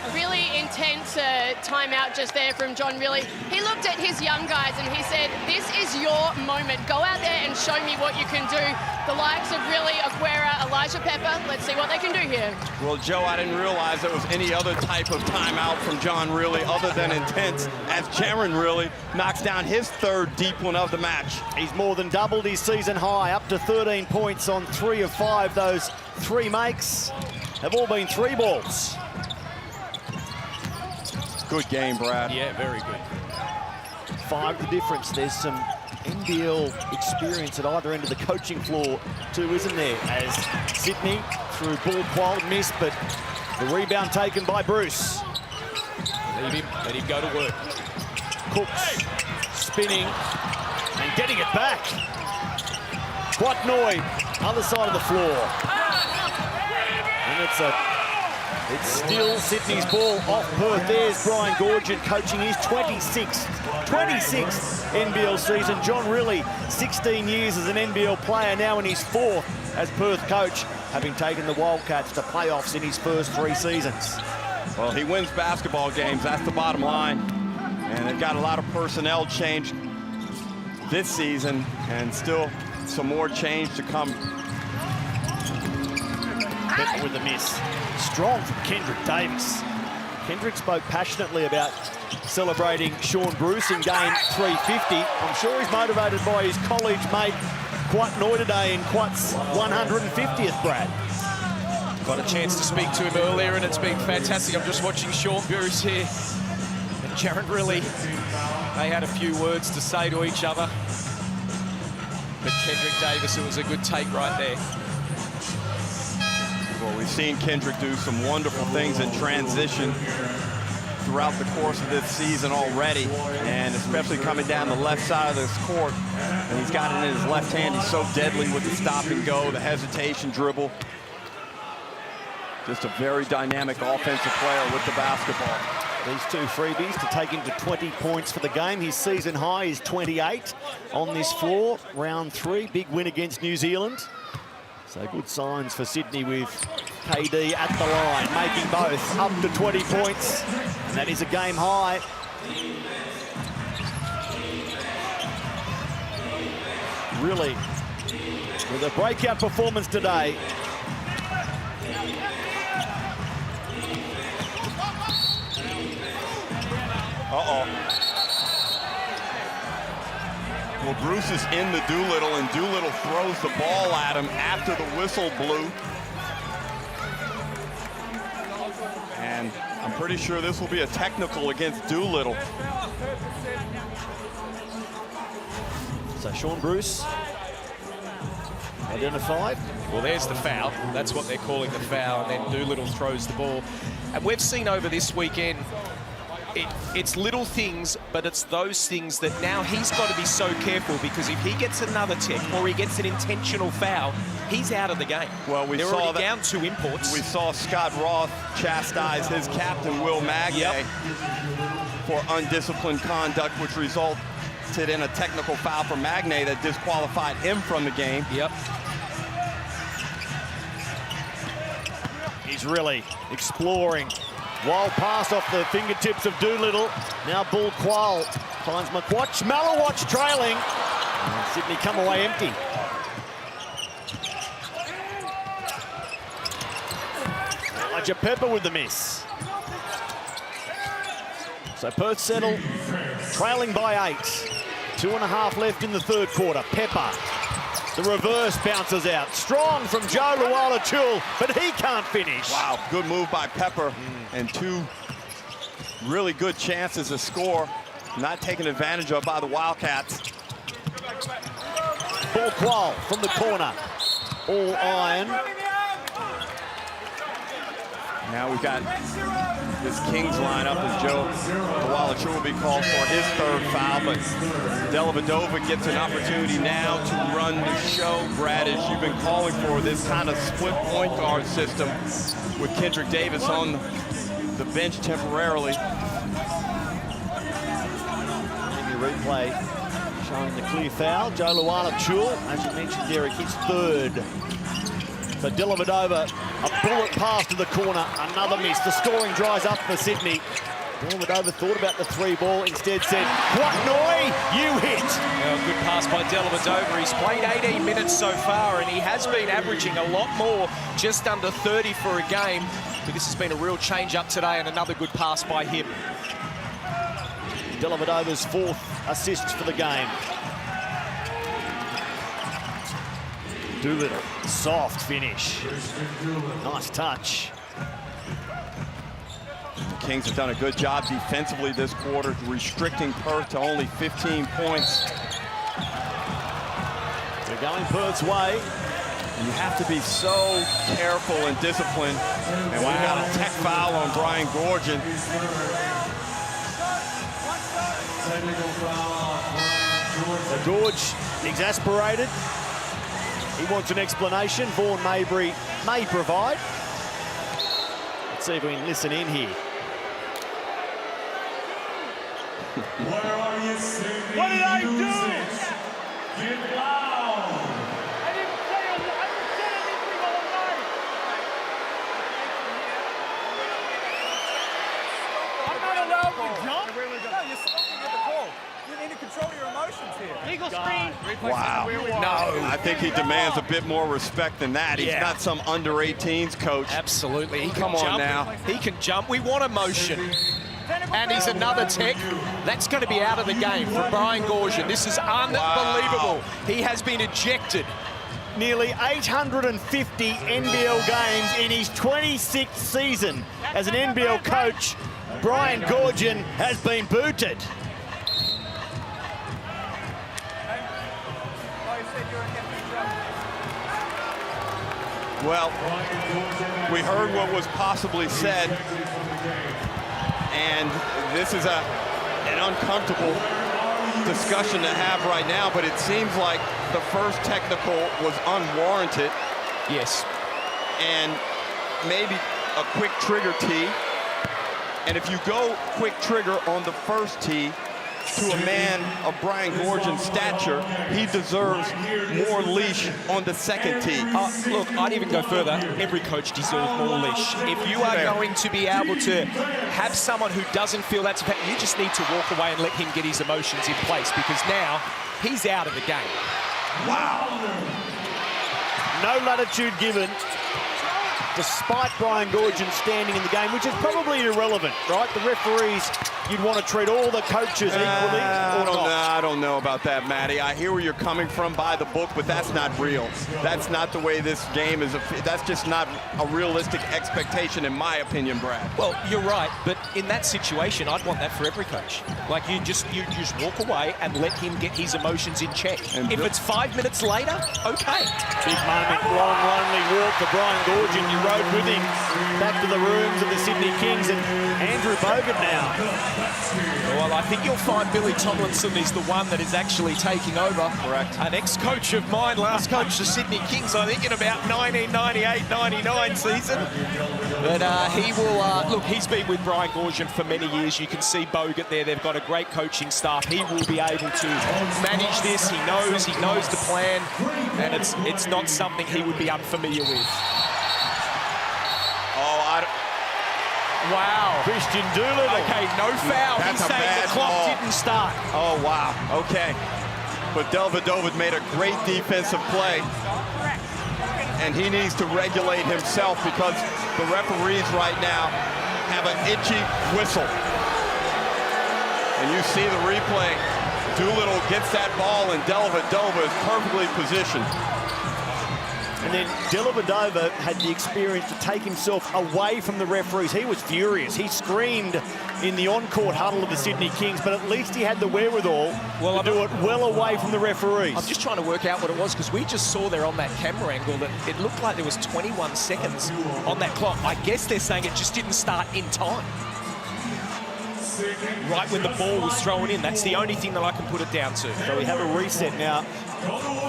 A really intense timeout just there from John Riley. He looked at his young guys and he said, this is your moment. Go out there and show me what you can do. The likes of Riley, Aquera, Elijah Pepper, let's see what they can do here. Well, Joe, I didn't realize there was any other type of timeout from John Riley other than intense, as Jaron Riley knocks down his 3rd deep one of the match. He's more than doubled his season high, up to 13 points on 3 of 5. Those 3 makes have all been 3 balls. Good game, Brad. Yeah, very good. 5 the difference. There's some NBL experience at either end of the coaching floor too, isn't there? As Sydney through ball qual, miss, but the rebound taken by Bruce. Let him go to work. Cooks spinning and getting it back. Quatnoy, other side of the floor. And it's still Sydney's ball off Perth. There's Brian Gorgian coaching his 26th NBL season. John Riley, 16 years as an NBL player, now in his 4th as Perth coach, having taken the Wildcats to playoffs in his first 3 seasons. Well, he wins basketball games, that's the bottom line. And they've got a lot of personnel change this season, and still some more change to come. Pepper with a miss. Strong from Kendrick Davis. Kendrick spoke passionately about celebrating Sean Bruce in game 350. I'm sure he's motivated by his college mate, Quat Noy today in Quat's 150th, Brad. Got a chance to speak to him earlier, and it's been fantastic. I'm just watching Sean Bruce here. And Jared really, they had a few words to say to each other. But Kendrick Davis, it was a good take right there. Well, we've seen Kendrick do some wonderful things in transition throughout the course of this season already, and especially coming down the left side of this court. And he's got it in his left hand. He's so deadly with the stop and go, the hesitation dribble. Just a very dynamic offensive player with the basketball. These two freebies to take him to 20 points for the game. His season high is 28 on this floor. Round 3, big win against New Zealand. So good signs for Sydney with KD at the line, making both up to 20 points. And that is a game high. Really, with a breakout performance today. Uh-oh. Well, Bruce is in the Doolittle, and Doolittle throws the ball at him after the whistle blew. And I'm pretty sure this will be a technical against Doolittle. So Sean Bruce identified. Well, there's the foul. That's what they're calling the foul. And then Doolittle throws the ball. And we've seen over this weekend, it's little things, but it's those things that now he's got to be so careful, because if he gets another tech or he gets an intentional foul, he's out of the game. Well, they're already down 2 imports. We saw Scott Roth chastise his captain, Will Magnay, for undisciplined conduct, which resulted in a technical foul for Magnay that disqualified him from the game. Yep. He's really exploring. Wild pass off the fingertips of Doolittle. Now Bull Qual finds McWatch. Malawatch trailing. And Sydney come away empty. Elijah Pepper with the miss. So Perth settle, trailing by 8. 2.5 left in the third quarter. Pepper. The reverse bounces out. Strong from Joe Luala-Chul, but he can't finish. Wow, good move by Pepper. And 2 really good chances to score, not taken advantage of by the Wildcats. Ball Qual from the corner. All iron. Now we've got this Kings lineup as Joe Luala-Chul will be called for his 3rd foul, but Dellavedova gets an opportunity now to run the show. Brad, as you've been calling for this kind of split point guard system with Kendrick Davis on the bench temporarily. Maybe replay showing the clear foul. Joe Luala-Chul, as you mentioned, Derek, his 3rd. So Dellavedova, a bullet pass to the corner, another miss. The scoring dries up for Sydney. Dellavedova thought about the 3 ball, instead said, "What Noy, you hit." Well, good pass by Dellavedova. He's played 18 minutes so far, and he has been averaging a lot more, just under 30 for a game. But this has been a real change up today, and another good pass by him. Dellavedova's 4th assist for the game. Doolittle, soft finish. Nice touch. The Kings have done a good job defensively this quarter, restricting Perth to only 15 points. They're going Perth's way. You have to be so careful and disciplined. And we got a tech foul on Brian Gorgon. So Gorge exasperated. He wants an explanation. Vaughan Maybury may provide. Let's see if we can listen in here. What are you saying? What did I do? Get loud! I didn't say anything all night. I'm not allowed to jump. No, you're supposed to get the call. You need to control your emotions here. Legal screen. Wow. No. I think he demands a bit more respect than that. He's Yeah. not some under-18s coach. Absolutely. He can Come on jump. now. He can jump. We want emotion. And he's another tech. That's going to be out of the game for Brian Goorjian. This is unbelievable. He has been ejected. Nearly 850 NBL games in his 26th season as an NBL coach. Brian Goorjian has been booted. Well, we heard what was possibly said, and this is an uncomfortable discussion to have right now, but it seems like the first technical was unwarranted. Yes. And maybe a quick trigger tee. And if you go quick trigger on the first tee to a man of Brian Goorjian's stature, he deserves more leash on the second tee. Look, I'd even go further. Every coach deserves more leash. If you are going to be able to have someone who doesn't feel that's effective, you just need to walk away and let him get his emotions in place, because now he's out of the game. Wow. No latitude given, despite Brian Goorjian standing in the game, which is probably irrelevant, right? The referees, you'd want to treat all the coaches equally, I don't know about that, Matty. I hear where you're coming from by the book, but that's not real. That's not the way this game is. That's just not a realistic expectation, in my opinion, Brad. Well, you're right, but in that situation, I'd want that for every coach. Like, you just walk away and let him get his emotions in check. And if it's 5 minutes later, okay. Big moment, long, lonely walk for Brian Goorjian. You rode with him back to the rooms of the Sydney Kings, and Andrew Bogut now. Well, I think you'll find Billy Tomlinson is the one that is actually taking over. Correct. An ex-coach of mine, last coach the Sydney Kings, I think in about 1998-99 season. But he will, look, he's been with Brian Goorjian for many years. You can see Bogut there. They've got a great coaching staff. He will be able to manage this. He knows the plan, and it's not something he would be unfamiliar with. Wow. Christian Doolittle. Okay, no foul. That's He's saying the clock ball. didn't start. Oh, wow. Okay. But Dellavedova made a great defensive play. And he needs to regulate himself, because the referees right now have an itchy whistle. And you see the replay. Doolittle gets that ball, and Dellavedova is perfectly positioned. And then Dellavedova had the experience to take himself away from the referees. He was furious. He screamed in the on-court huddle of the Sydney Kings, but at least he had the wherewithal to do it well away from the referees. I'm just trying to work out what it was, because we just saw there on that camera angle that it looked like there was 21 seconds on that clock. I guess they're saying it just didn't start in time. Right when the ball was thrown in. That's the only thing that I can put it down to. So we have a reset now.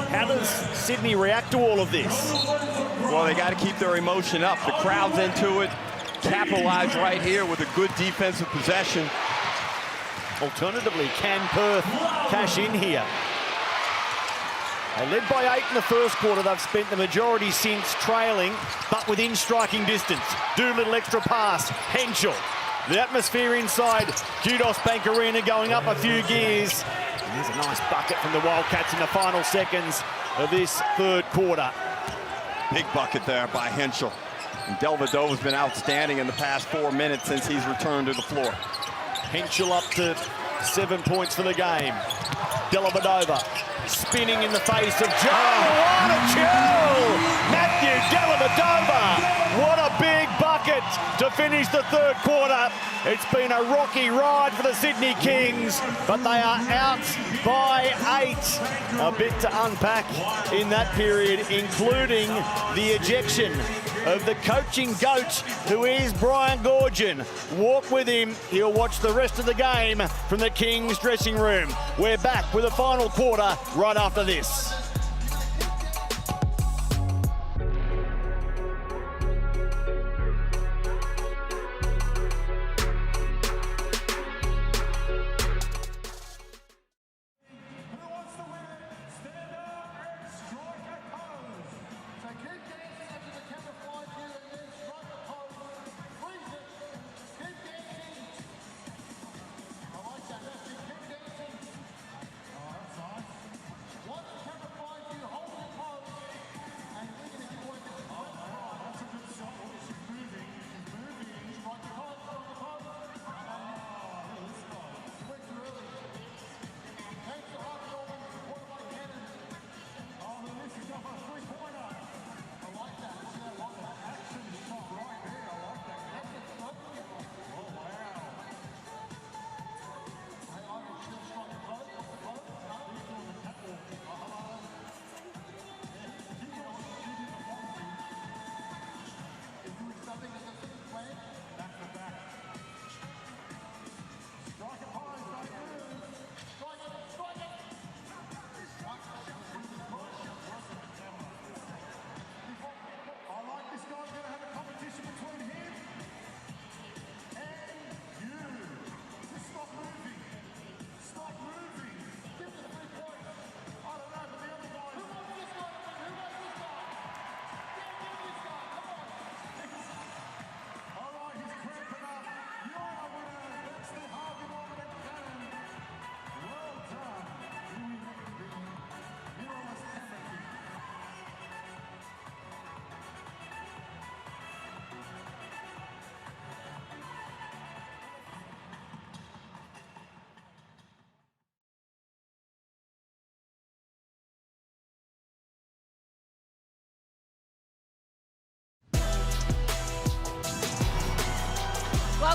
How does Sydney react to all of this? Well, they got to keep their emotion up. The crowd's into it. Capitalize right here with a good defensive possession. Alternatively, can Perth cash in here? They led by 8 in the first quarter. They've spent the majority since trailing, but within striking distance. Doolittle extra pass. Henschel. The atmosphere inside Kudos Bank Arena going up a few gears. And there's a nice bucket from the Wildcats in the final seconds of this third quarter. Big bucket there by Henschel. And Dellavedova's been outstanding in the past 4 minutes since he's returned to the floor. Henschel up to 7 points for the game. Dellavedova spinning in the face of Joe. What a chill! Matthew Dellavedova. What a big bucket to finish the third quarter. It's been a rocky ride for the Sydney Kings, but they are out by 8. A bit to unpack in that period, including the ejection of the coaching goat, who is Brian Goorjian. Walk with him. He'll watch the rest of the game from the Kings dressing room. We're back with the final quarter right after this.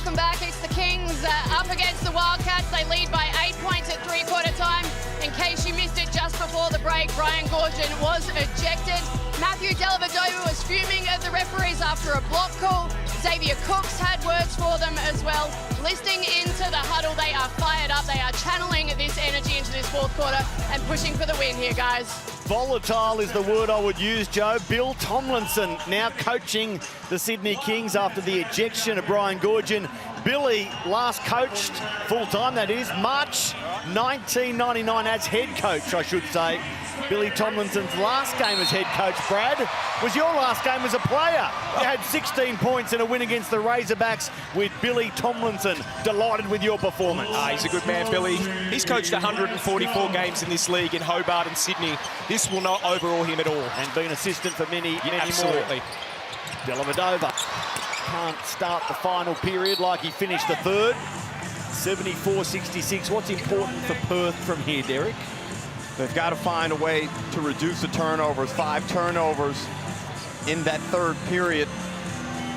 welcome back. It's the Kings up against the Wildcats. They lead by 8 points at three-quarter time. In case you missed it just before the break, Brian Goorjian was ejected. Matthew Dellavedova was fuming at the referees after a block call. Xavier Cooks had words for them as well. Listening into the huddle, they are fired up. They are channeling this energy into this fourth quarter and pushing for the win here, guys. Volatile is the word I would use, Joe. Bill Tomlinson now coaching the Sydney Kings after the ejection of Brian Goorjian. Billy last coached full-time, that is, March 1999 as head coach, I should say. Billy Tomlinson's last game as head coach, Brad, was your last game as a player. You had 16 points in a win against the Razorbacks with Billy Tomlinson. Delighted with your performance. He's a good man, Billy. He's coached 144 games in this league in Hobart and Sydney. This will not overawe him at all. And been assistant for many absolutely. more. Dellavedova can't start the final period like he finished the third. 74-66. What's important for Perth from here, Derek? They've got to find a way to reduce the turnovers. 5 turnovers in that third period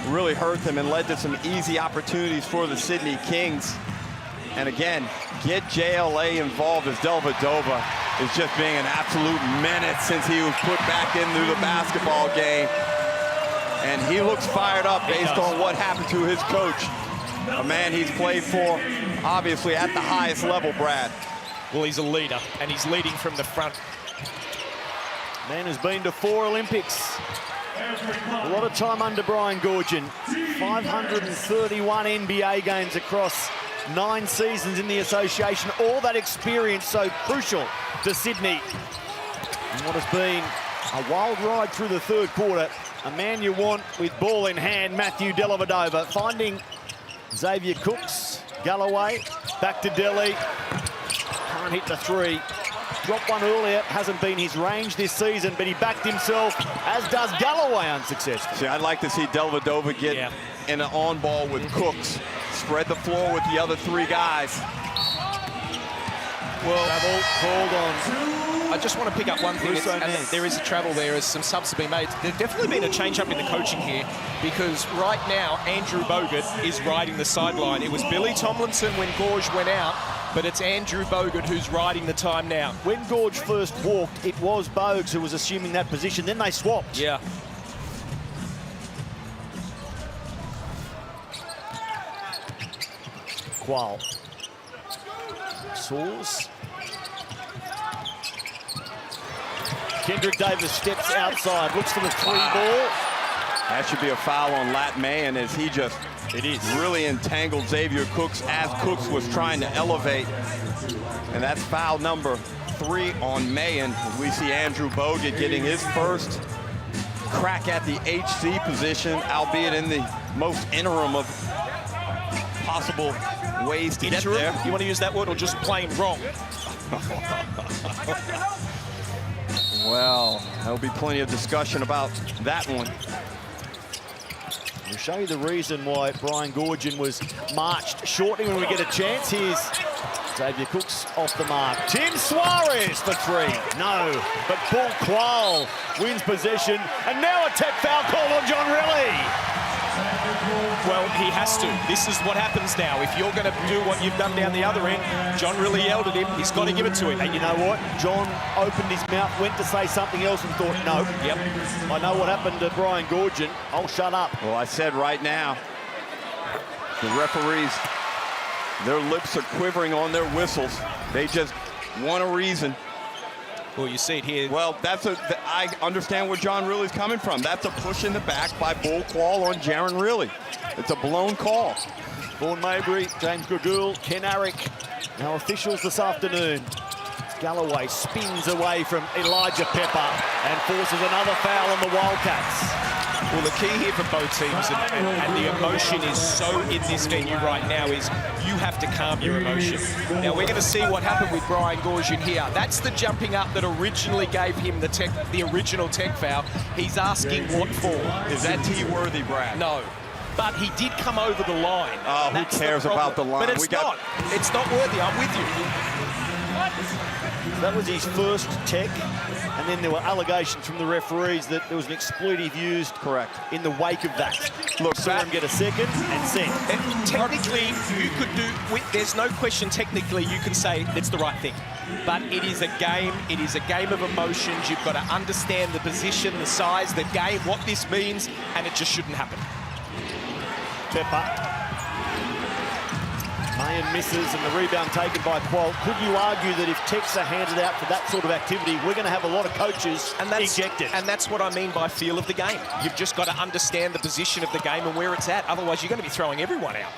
really hurt them and led to some easy opportunities for the Sydney Kings. And again, get JLA involved as Dellavedova is just being an absolute menace since he was put back into the basketball game. And he looks fired up based on what happened to his coach. A man he's played for, obviously, at the highest level, Brad. Well, he's a leader, and he's leading from the front. Man has been to 4 Olympics. A lot of time under Brian Goorjian. 531 NBA games across 9 seasons in the association. All that experience so crucial to Sydney. And what has been a wild ride through the third quarter. A man you want with ball in hand, Matthew Dellavedova, finding Xavier Cooks, Galloway, back to Delhi. Can't hit the 3. Dropped one earlier, hasn't been his range this season, but he backed himself, as does Galloway, unsuccessful. See, I'd like to see Dellavedova get in an on-ball with Cooks. Spread the floor with the other 3 guys. Well, travel called on. I just want to pick up one thing. There is a travel there as some subs have been made. There's definitely been a change-up in the coaching here because right now, Andrew Bogut is riding the sideline. It was Billy Tomlinson when Gorge went out, but it's Andrew Bogut who's riding the time now. When Gorge first walked, it was Bogues who was assuming that position. Then they swapped. Yeah. Qual. Soars. Kendrick Davis steps outside, looks for the 3 ball. That should be a foul on Lat Mayan as he just really entangled Xavier Cooks as Cooks was trying to elevate. And that's foul number 3 on Mayan. We see Andrew Bogut getting his first crack at the HC position, albeit in the most interim of possible ways to get there. You want to use that word or just plain wrong? Well, there'll be plenty of discussion about that one. We'll show you the reason why Brian Goorjian was marched shortly when we get a chance. Here's Xavier Cooks off the mark. Tim Suarez for 3. No, but Paul Qual wins possession. And now a tech foul call on John Riley. Well, he has to. This is what happens now. If you're going to do what you've done down the other end, John really yelled at him. He's got to give it to him. And you know what? John opened his mouth, went to say something else and thought, no. Yep. I know what happened to Brian Goorjian. I'll shut up. Well, I said right now, the referees, their lips are quivering on their whistles. They just want a reason. Well, you see it here. Well, I understand where John Riley's coming from. That's a push in the back by Bull Qual on Jaron Riley. It's a blown call. Vaughan Mabry, James Gradul, Ken Arick. Now officials this afternoon. Galloway spins away from Elijah Pepper and forces another foul on the Wildcats. Well, the key here for both teams, and the emotion is so in this venue right now, is you have to calm your emotion. Now, we're going to see what happened with Brian Goorjian here. That's the jumping up that originally gave him the original tech foul. He's asking what for. Is that T-worthy, Brad? No. But he did come over the line. Oh, who cares about the line? But it's not worthy. I'm with you. That was his first tech, and then there were allegations from the referees that there was an expletive used. Correct. In the wake of that. Look, saw him get a second and sent. Technically, you could do, there's no question technically you can say it's the right thing. But it is a game, it is a game of emotions. You've got to understand the position, the size, the game, what this means, and it just shouldn't happen. Pepper. Mayan misses and the rebound taken by Qualt. Could you argue that if techs are handed out for that sort of activity, we're going to have a lot of coaches ejected? And that's what I mean by feel of the game. You've just got to understand the position of the game and where it's at. Otherwise, you're going to be throwing everyone out.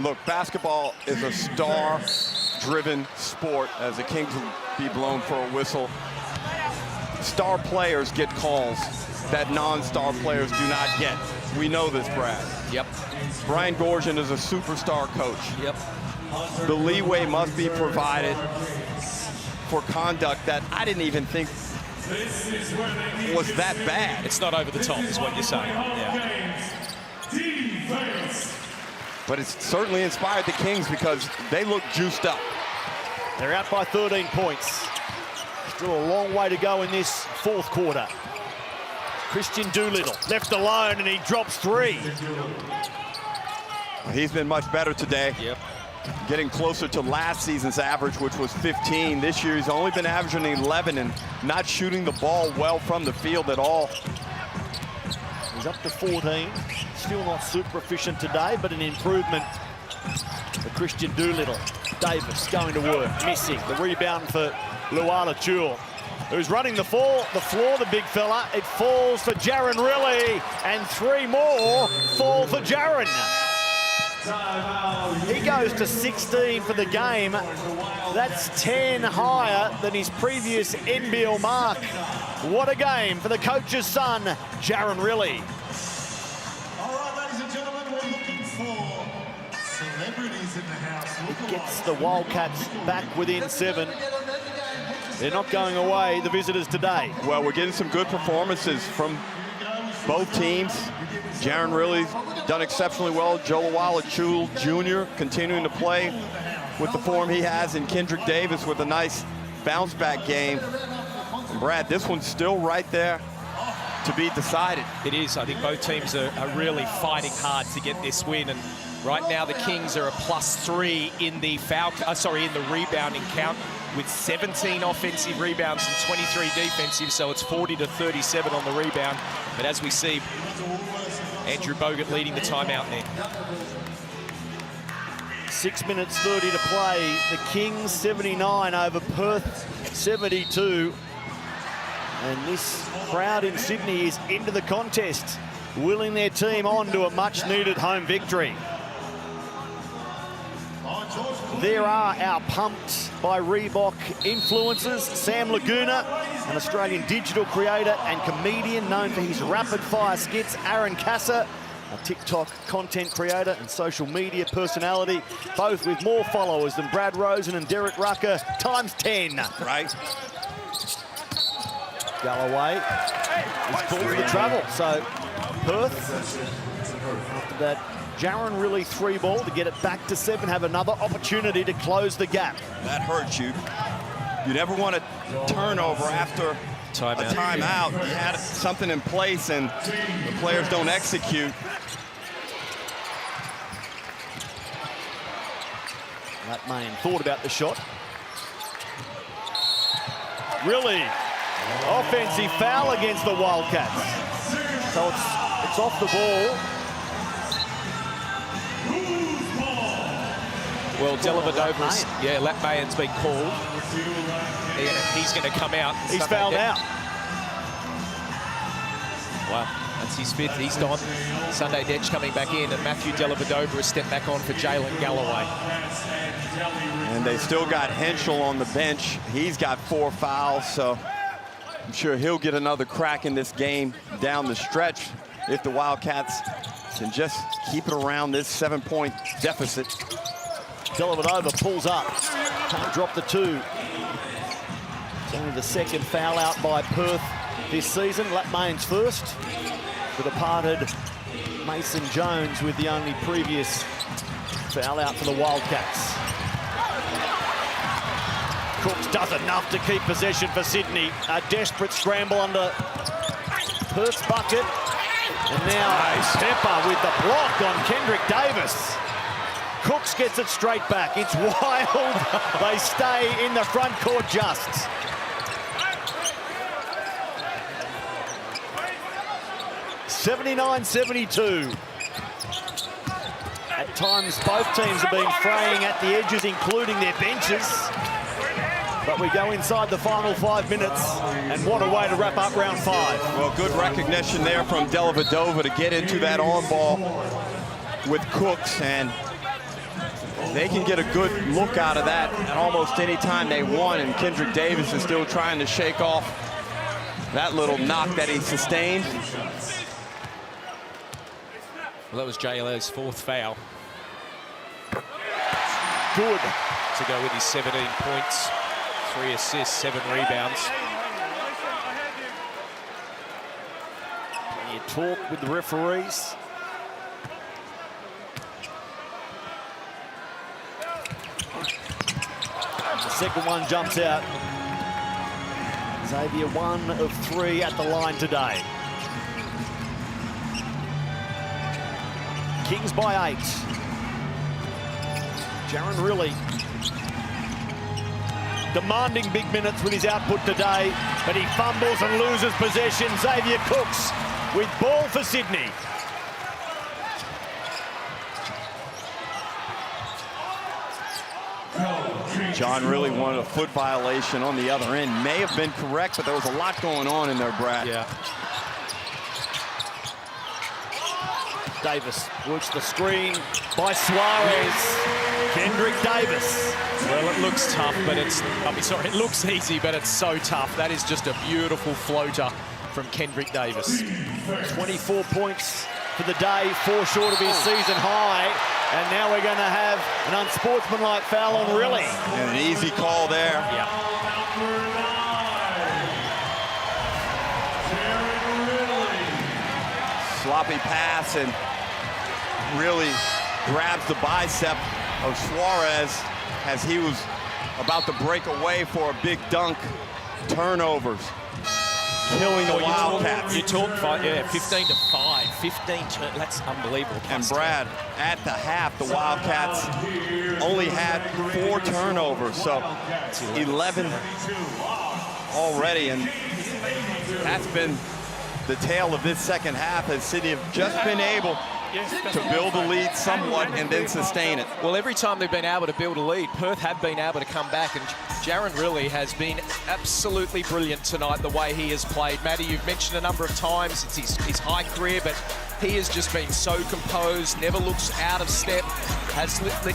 Look, basketball is a star-driven sport, as the Kings will be blown for a whistle. Star players get calls that non-star players do not get. We know this, Brad. Yep. Brian Gorgian is a superstar coach. Yep. The leeway must be provided for conduct that I didn't even think was that bad. It's not over the top, is what you're saying. Yeah. But it's certainly inspired the Kings because they look juiced up. They're out by 13 points. Still a long way to go in this fourth quarter. Christian Doolittle left alone and he drops 3. He's been much better today. Yep. Getting closer to last season's average, which was 15. This year he's only been averaging 11 and not shooting the ball well from the field at all. He's up to 14. Still not super efficient today, but an improvement for Christian Doolittle. Davis going to work, missing. The rebound for Luala Chul, who's running the floor, the big fella. It falls for Jaron Riley, and 3 more fall for Jaron. He goes to 16 for the game. That's 10 higher than his previous NBL mark. What a game for the coach's son, Jaron Riley. All right, ladies and gentlemen, we're looking for celebrities in the house. It gets the Wildcats back within 7. They're not going away, the visitors today. Well, we're getting some good performances from both teams. Jaron Riley's done exceptionally well. Luala Chul Jr. continuing to play with the form he has, and Kendrick Davis with a nice bounce-back game. And Brad, this one's still right there to be decided. It is. I think both teams are really fighting hard to get this win. And right now, the Kings are a +3 in the in the rebounding count, with 17 offensive rebounds and 23 defensive. So it's 40-37 on the rebound. But as we see, Andrew Bogut leading the timeout there. 6 minutes 30 to play. The Kings 79 over Perth 72. And this crowd in Sydney is into the contest, willing their team on to a much-needed home victory. There are our Pumped by Reebok influencers. Sam Laguna, an Australian digital creator and comedian known for his rapid-fire skits. Aaron Casa, a TikTok content creator and social media personality, both with more followers than Brad Rosen and Derek Rucker, ×10. Right. Galloway is called for the travel. So Perth, after that Jaron Riley 3 ball to get it back to 7, have another opportunity to close the gap. That hurts you. You never want a turnover after a timeout. You had something in place and the players don't execute. That man thought about the shot. Riley, offensive foul against the Wildcats. So it's off the ball. Well, Dellavedova's, Lat Mayan's been called. He's going to come out. He's fouled out. Wow, that's his 5th. He's gone. Sunday Detch coming back in, and Matthew Dellavedova has stepped back on for Jalen Galloway. And they still got Henschel on the bench. He's got 4 fouls, so I'm sure he'll get another crack in this game down the stretch if the Wildcats can just keep it around this 7-point deficit. Dellavedova pulls up. Can't drop the 2. It's only the 2nd foul out by Perth this season. Lat Mayan's first. The departed Mason Jones with the only previous foul out for the Wildcats. Cooks does enough to keep possession for Sydney. A desperate scramble under Perth's bucket. And now Pepper with the block on Kendrick Davis. Cooks gets it straight back. It's wild. They stay in the front court just. (79-72). At times, both teams have been fraying at the edges, including their benches. But we go inside the final 5 minutes, and what a way to wrap up round 5. Well, good recognition there from Dellavedova to get into that on ball with Cooks, and they can get a good look out of that at almost any time they want, and Kendrick Davis is still trying to shake off that little knock that he sustained. Well, that was JLA's 4th foul. Good. To go with his 17 points, 3 assists, 7 rebounds. You talk with the referees. The second one jumps out. Xavier 1 of 3 at the line today. Kings by 8. Jaron Riley demanding big minutes with his output today, but he fumbles and loses possession. Xavier Cooks with ball for Sydney. John really wanted a foot violation on the other end. May have been correct, but there was a lot going on in there, Brad. Yeah. Davis works the screen by Suarez. Kendrick Davis. Well, it looks tough, but it looks easy, but it's so tough. That is just a beautiful floater from Kendrick Davis. 24 points for the day, 4 short of his season high. And now we're going to have an unsportsmanlike foul on Riley. And an easy call there. Yeah. Sloppy pass, and really grabs the bicep of Suarez as he was about to break away for a big dunk. Turnovers. Killing the Wildcats. You talk 15 to 5. 15 that's unbelievable. And Brad, at the half, the Wildcats only had 4 turnovers, so 11 already, and that's been the tale of this second half, as City have just been able to build a lead somewhat and then sustain it. Well, every time they've been able to build a lead, Perth have been able to come back, and Jaron Riley has been absolutely brilliant tonight, the way he has played. Matty, you've mentioned a number of times, it's his high career, but he has just been so composed, never looks out of step.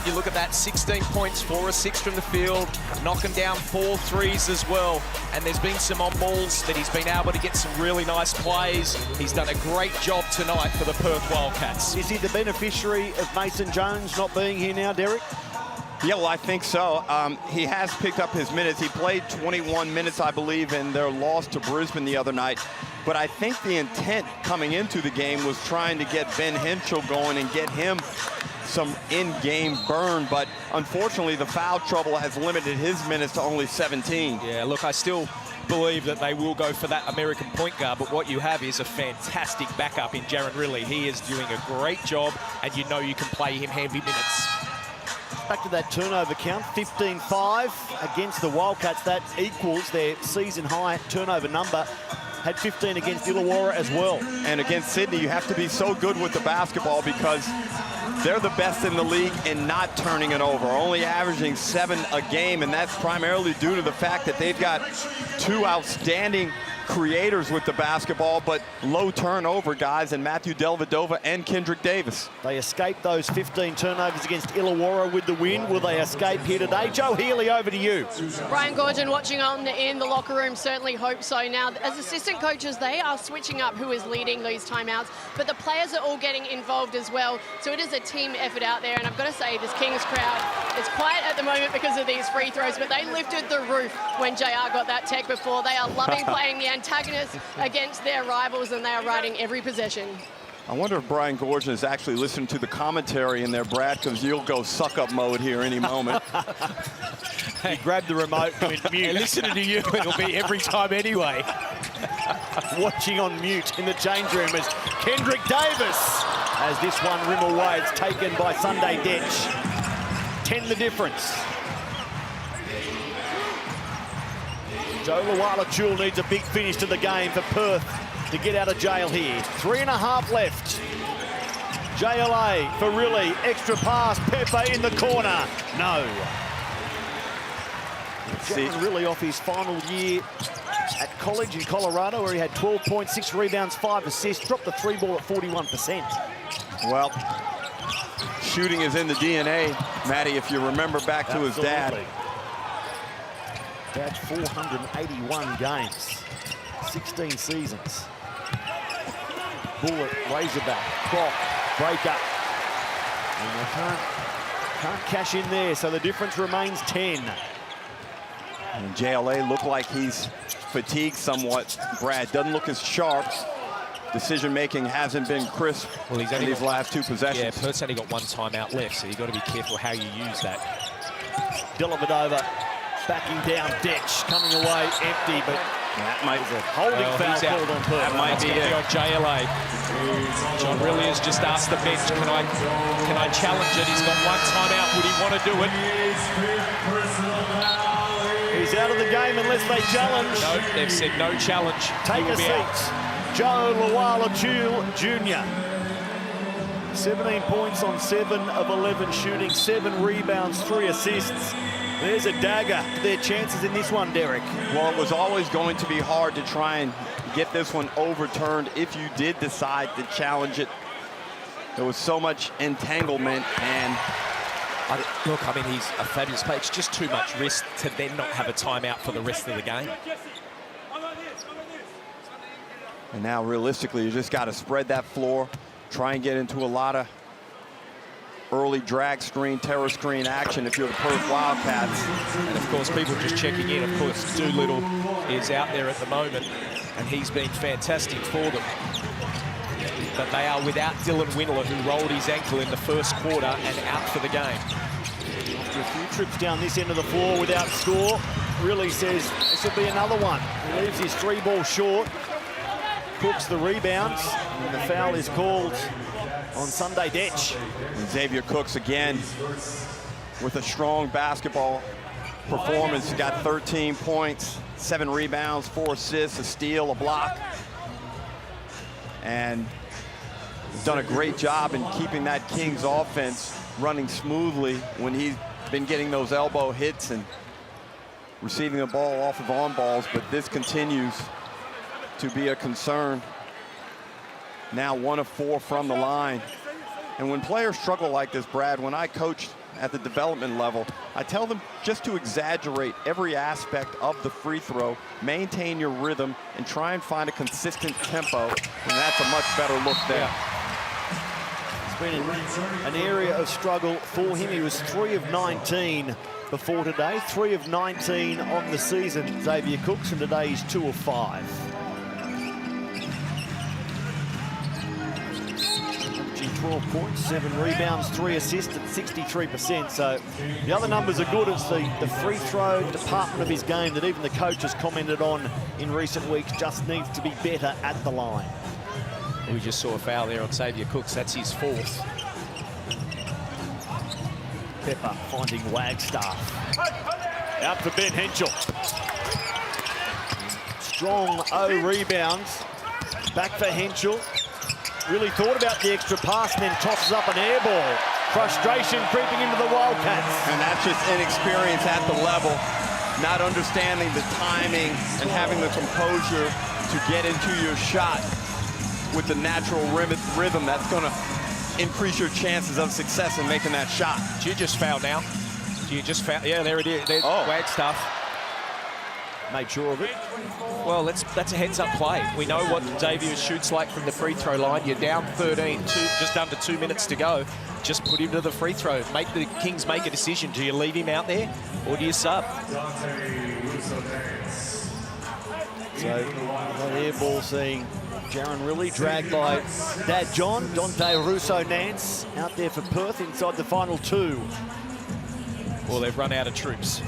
You look at that, 16 points, 4 or 6 from the field, knocking down 4 threes as well. And there's been some on balls that he's been able to get some really nice plays. He's done a great job tonight for the Perth Wildcats. Is he the beneficiary of Mason Jones not being here now, Derek? Yeah, well, I think so. He has picked up his minutes. He played 21 minutes, I believe, in their loss to Brisbane the other night. But I think the intent coming into the game was trying to get Ben Henschel going and get him some in-game burn. But unfortunately, the foul trouble has limited his minutes to only 17. Yeah, look, I still believe that they will go for that American point guard, but what you have is a fantastic backup in Jaron Riley. He is doing a great job, and you know you can play him heavy minutes. Back to that turnover count, 15-5 against the Wildcats. That equals their season high turnover number. Had 15 against Illawarra as well. And against Sydney, you have to be so good with the basketball because they're the best in the league in not turning it over, only averaging 7 a game, and that's primarily due to the fact that they've got 2 outstanding creators with the basketball, but low turnover guys, and Matthew Dellavedova and Kendrick Davis. They escaped those 15 turnovers against Illawarra with the win. Will they escape here today? Joe Healy, over to you. Brian Gorgon watching on in the locker room, certainly hope so. Now, as assistant coaches, they are switching up who is leading these timeouts, but the players are all getting involved as well. So it is a team effort out there, and I've got to say, this Kings crowd is quiet at the moment because of these free throws, but they lifted the roof when JR got that tech before. They are loving playing the antagonists against their rivals, and they are riding every possession. I wonder if Brian Gorgeon is actually listening to the commentary in there, Brad, because you'll go suck-up mode here any moment. He grabbed the remote with mute. Listening to you, it'll be every time anyway. Watching on mute in the change room is Kendrick Davis. As this one rim away, it's taken by Sunday Detch. 10 the difference. Joe Luala-Chul needs a big finish to the game for Perth to get out of jail here. 3.5 left. JLA for Riley. Extra pass. Pepe in the corner. No. John Riley off his final year at college in Colorado, where he had 12.6 rebounds, 5 assists, dropped the 3 ball at 41%. Well, shooting is in the DNA, Matty, if you remember back to his dad. Dad's 481 games, 16 seasons. Bullet, Razorback, Brock, break up. And they can't cash in there, so the difference remains 10. And JLA looked like he's fatigued somewhat. Brad doesn't look as sharp. Decision-making hasn't been crisp in these last 2 possessions. Yeah, Perth's only got 1 timeout left, so you've got to be careful how you use that. Dellavedova backing down, Detch coming away empty, but that might be a holding foul called on Perth. That might be on JLA. John Riley has just asked the bench, can I challenge it? He's got 1 timeout. Would he want to do it? He's out of the game unless they challenge. No, they've said no challenge. Take a seat. Joe Luala-Chul Jr. 17 points on 7 of 11 shooting, 7 rebounds, 3 assists. There's a dagger to their chances in this one, Derek. Well, it was always going to be hard to try and get this one overturned if you did decide to challenge it. There was so much entanglement, and look, I mean, he's a fabulous player. It's just too much risk to then not have a timeout for the rest of the game. And now, realistically, you just got to spread that floor, try and get into a lot of early drag screen, terror screen action if you're the Perth Wildcats. And, of course, people just checking in. Of course, Doolittle is out there at the moment, and he's been fantastic for them. But they are without Dylan Windler, who rolled his ankle in the first quarter and out for the game. After a few trips down this end of the floor without score, Riley says this will be another one. He leaves his 3 ball short. Cooks the rebounds, and the foul is called on Sunday Detch. And Xavier Cooks again with a strong basketball performance. He got 13 points, 7 rebounds, 4 assists, a steal, a block. And done a great job in keeping that Kings offense running smoothly when he's been getting those elbow hits and receiving the ball off of on balls, but this continues to be a concern. Now 1 of 4 from the line. And when players struggle like this, Brad, when I coach at the development level, I tell them just to exaggerate every aspect of the free throw, maintain your rhythm, and try and find a consistent tempo, and that's a much better look there. It's been an area of struggle for him. He was 3 of 19 before today, 3 of 19 on the season, Xavier Cooks, and today he's 2 of 5. 12 points, 7 rebounds, 3 assists at 63%. So the other numbers are good. It's the free throw department of his game that even the coach has commented on in recent weeks just needs to be better at the line. We just saw a foul there on Xavier Cooks. That's his 4th. Pepper finding Wagstaff. Out for Ben Henschel. Strong O rebounds. Back for Henschel. Really thought about the extra pass and then tosses up an air ball. Frustration creeping into the Wildcats. And that's just inexperience at the level, not understanding the timing and having the composure to get into your shot with the natural rhythm that's going to increase your chances of success in making that shot. Do you just foul now? Do you just foul? Yeah, there it is. There's Wagstaff. Made sure of it. Well, that's a heads-up play. We know what Xavier shoots like from the free throw line. You're down 13, just under 2 minutes to go. Just put him to the free throw. Make the Kings make a decision. Do you leave him out there or do you sub? So that air ball seeing Jaron really dragged by Dad John, Dante Russo-Nance out there for Perth inside the final 2. Well, they've run out of troops.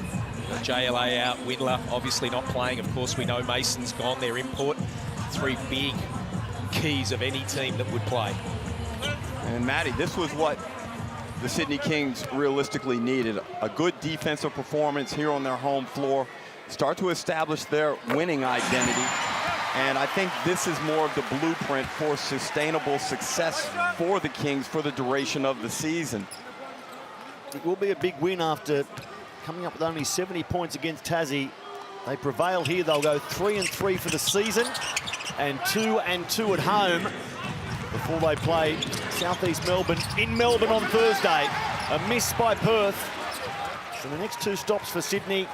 JLA out, Windler obviously not playing. Of course, we know Mason's gone, their import. 3 big keys of any team that would play. And Matty, this was what the Sydney Kings realistically needed. A good defensive performance here on their home floor. Start to establish their winning identity. And I think this is more of the blueprint for sustainable success for the Kings for the duration of the season. It will be a big win after coming up with only 70 points against Tassie. They prevail here. They'll go 3-3 for the season and 2-2 at home before they play Southeast Melbourne in Melbourne on Thursday. A miss by Perth. So the next 2 stops for Sydney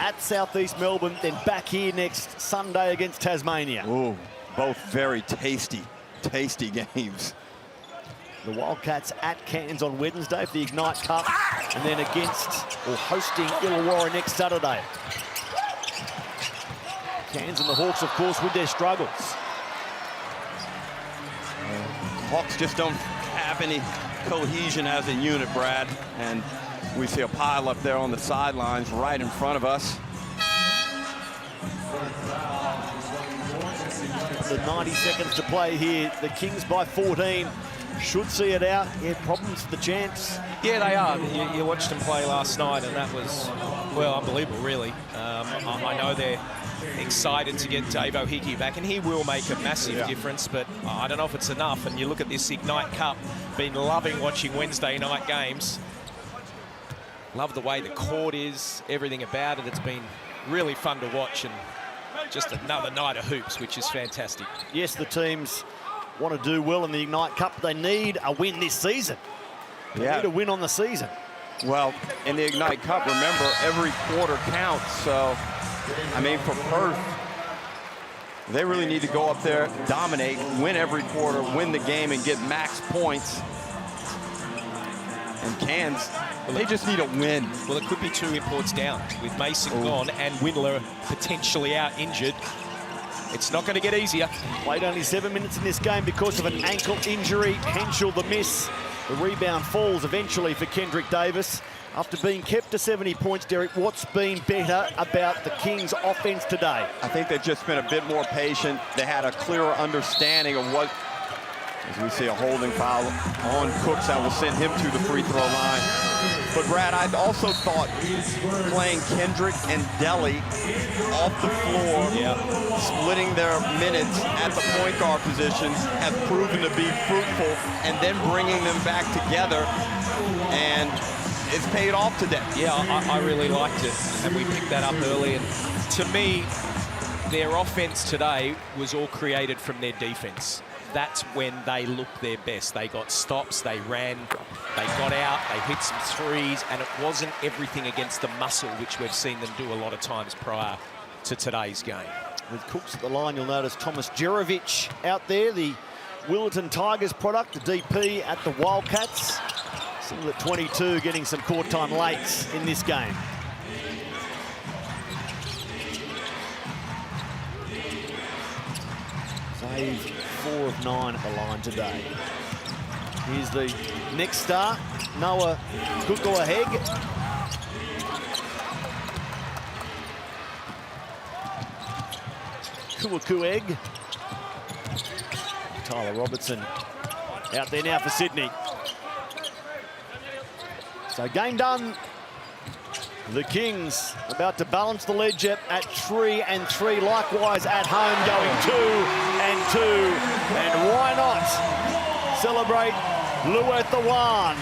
at Southeast Melbourne, then back here next Sunday against Tasmania. Ooh, both very tasty games. The Wildcats at Cairns on Wednesday for the Ignite Cup, and then against or hosting Illawarra next Saturday. Cairns and the Hawks, of course, with their struggles. Hawks just don't have any cohesion as a unit, Brad, and we see a pile up there on the sidelines right in front of us. The 90 seconds to play here. The Kings by 14. Should see it out. Yeah, problems for the champs. Yeah, they are. You watched them play last night, and that was, well, unbelievable, really. I know they're excited to get Dave O'Hickey back, and he will make a massive difference, but I don't know if it's enough. And you look at this Ignite Cup, been loving watching Wednesday night games. Love the way the court is, everything about it. It's been really fun to watch, and just another night of hoops, which is fantastic. Yes, the teams want to do well in the Ignite Cup. They need a win this season. They need a win on the season. Well, in the Ignite Cup, remember, every quarter counts. So, I mean, for Perth, they really need to go up there, dominate, win every quarter, win the game, and get max points. And Cairns, they just need a win. Well, it could be 2 imports down with Mason gone and Windler potentially out injured. It's not going to get easier. Played only 7 minutes in this game because of an ankle injury. Henschel the miss. The rebound falls eventually for Kendrick Davis. After being kept to 70 points, Derek, what's been better about the Kings' offense today? I think they've just been a bit more patient. They had a clearer understanding of what, as we see a holding foul on Cooks that will send him to the free throw line. But Brad, I also thought playing Kendrick and Delhi off the floor, splitting their minutes at the point guard position has proven to be fruitful, and then bringing them back together, and it's paid off today. Yeah, I really liked it, and we picked that up early. And to me, their offense today was all created from their defense. That's when they looked their best. They got stops, they ran, they got out, they hit some threes, and it wasn't everything against the muscle, which we've seen them do a lot of times prior to today's game. With Cooks at the line, you'll notice Thomas Jerovic out there, the Willerton Tigers product, the DP at the Wildcats. Still at 22, getting some court time late in this game. Zave 4 of 9 at the line today. Here's the next star, Noah Kukuaheg. Kukuaheg. Tyler Robertson out there now for Sydney. So game done. The Kings about to balance the ledger at 3-3. Likewise at home, going 2-2. And why not celebrate Luethawan?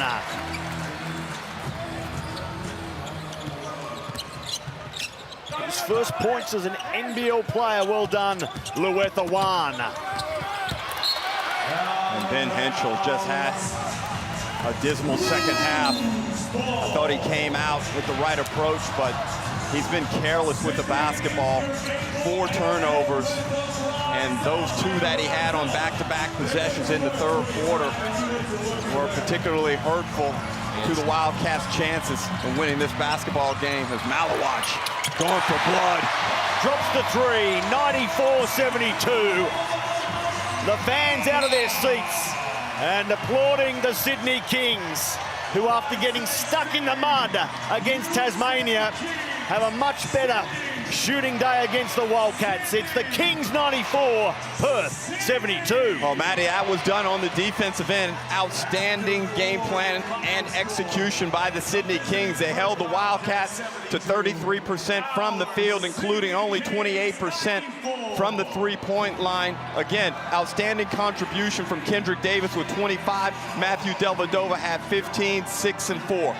His first points as an NBL player. Well done, Luethawan. And Ben Henschel just had a dismal second half. I thought he came out with the right approach, but he's been careless with the basketball. 4 turnovers, and those 2 that he had on back-to-back possessions in the third quarter were particularly hurtful to the Wildcats' chances of winning this basketball game. As Malawach going for blood. drops the three, 94-72. The fans out of their seats and applauding the Sydney Kings, who after getting stuck in the mud against Tasmania, have a much better shooting day against the Wildcats. It's the Kings 94, Perth 72. Oh, Matty, that was done on the defensive end. Outstanding game plan and execution by the Sydney Kings. They held the Wildcats to 33% from the field, including only 28% from the three-point line. Again, outstanding contribution from Kendrick Davis with 25. Matthew Dellavedova had 15, 6 and 4.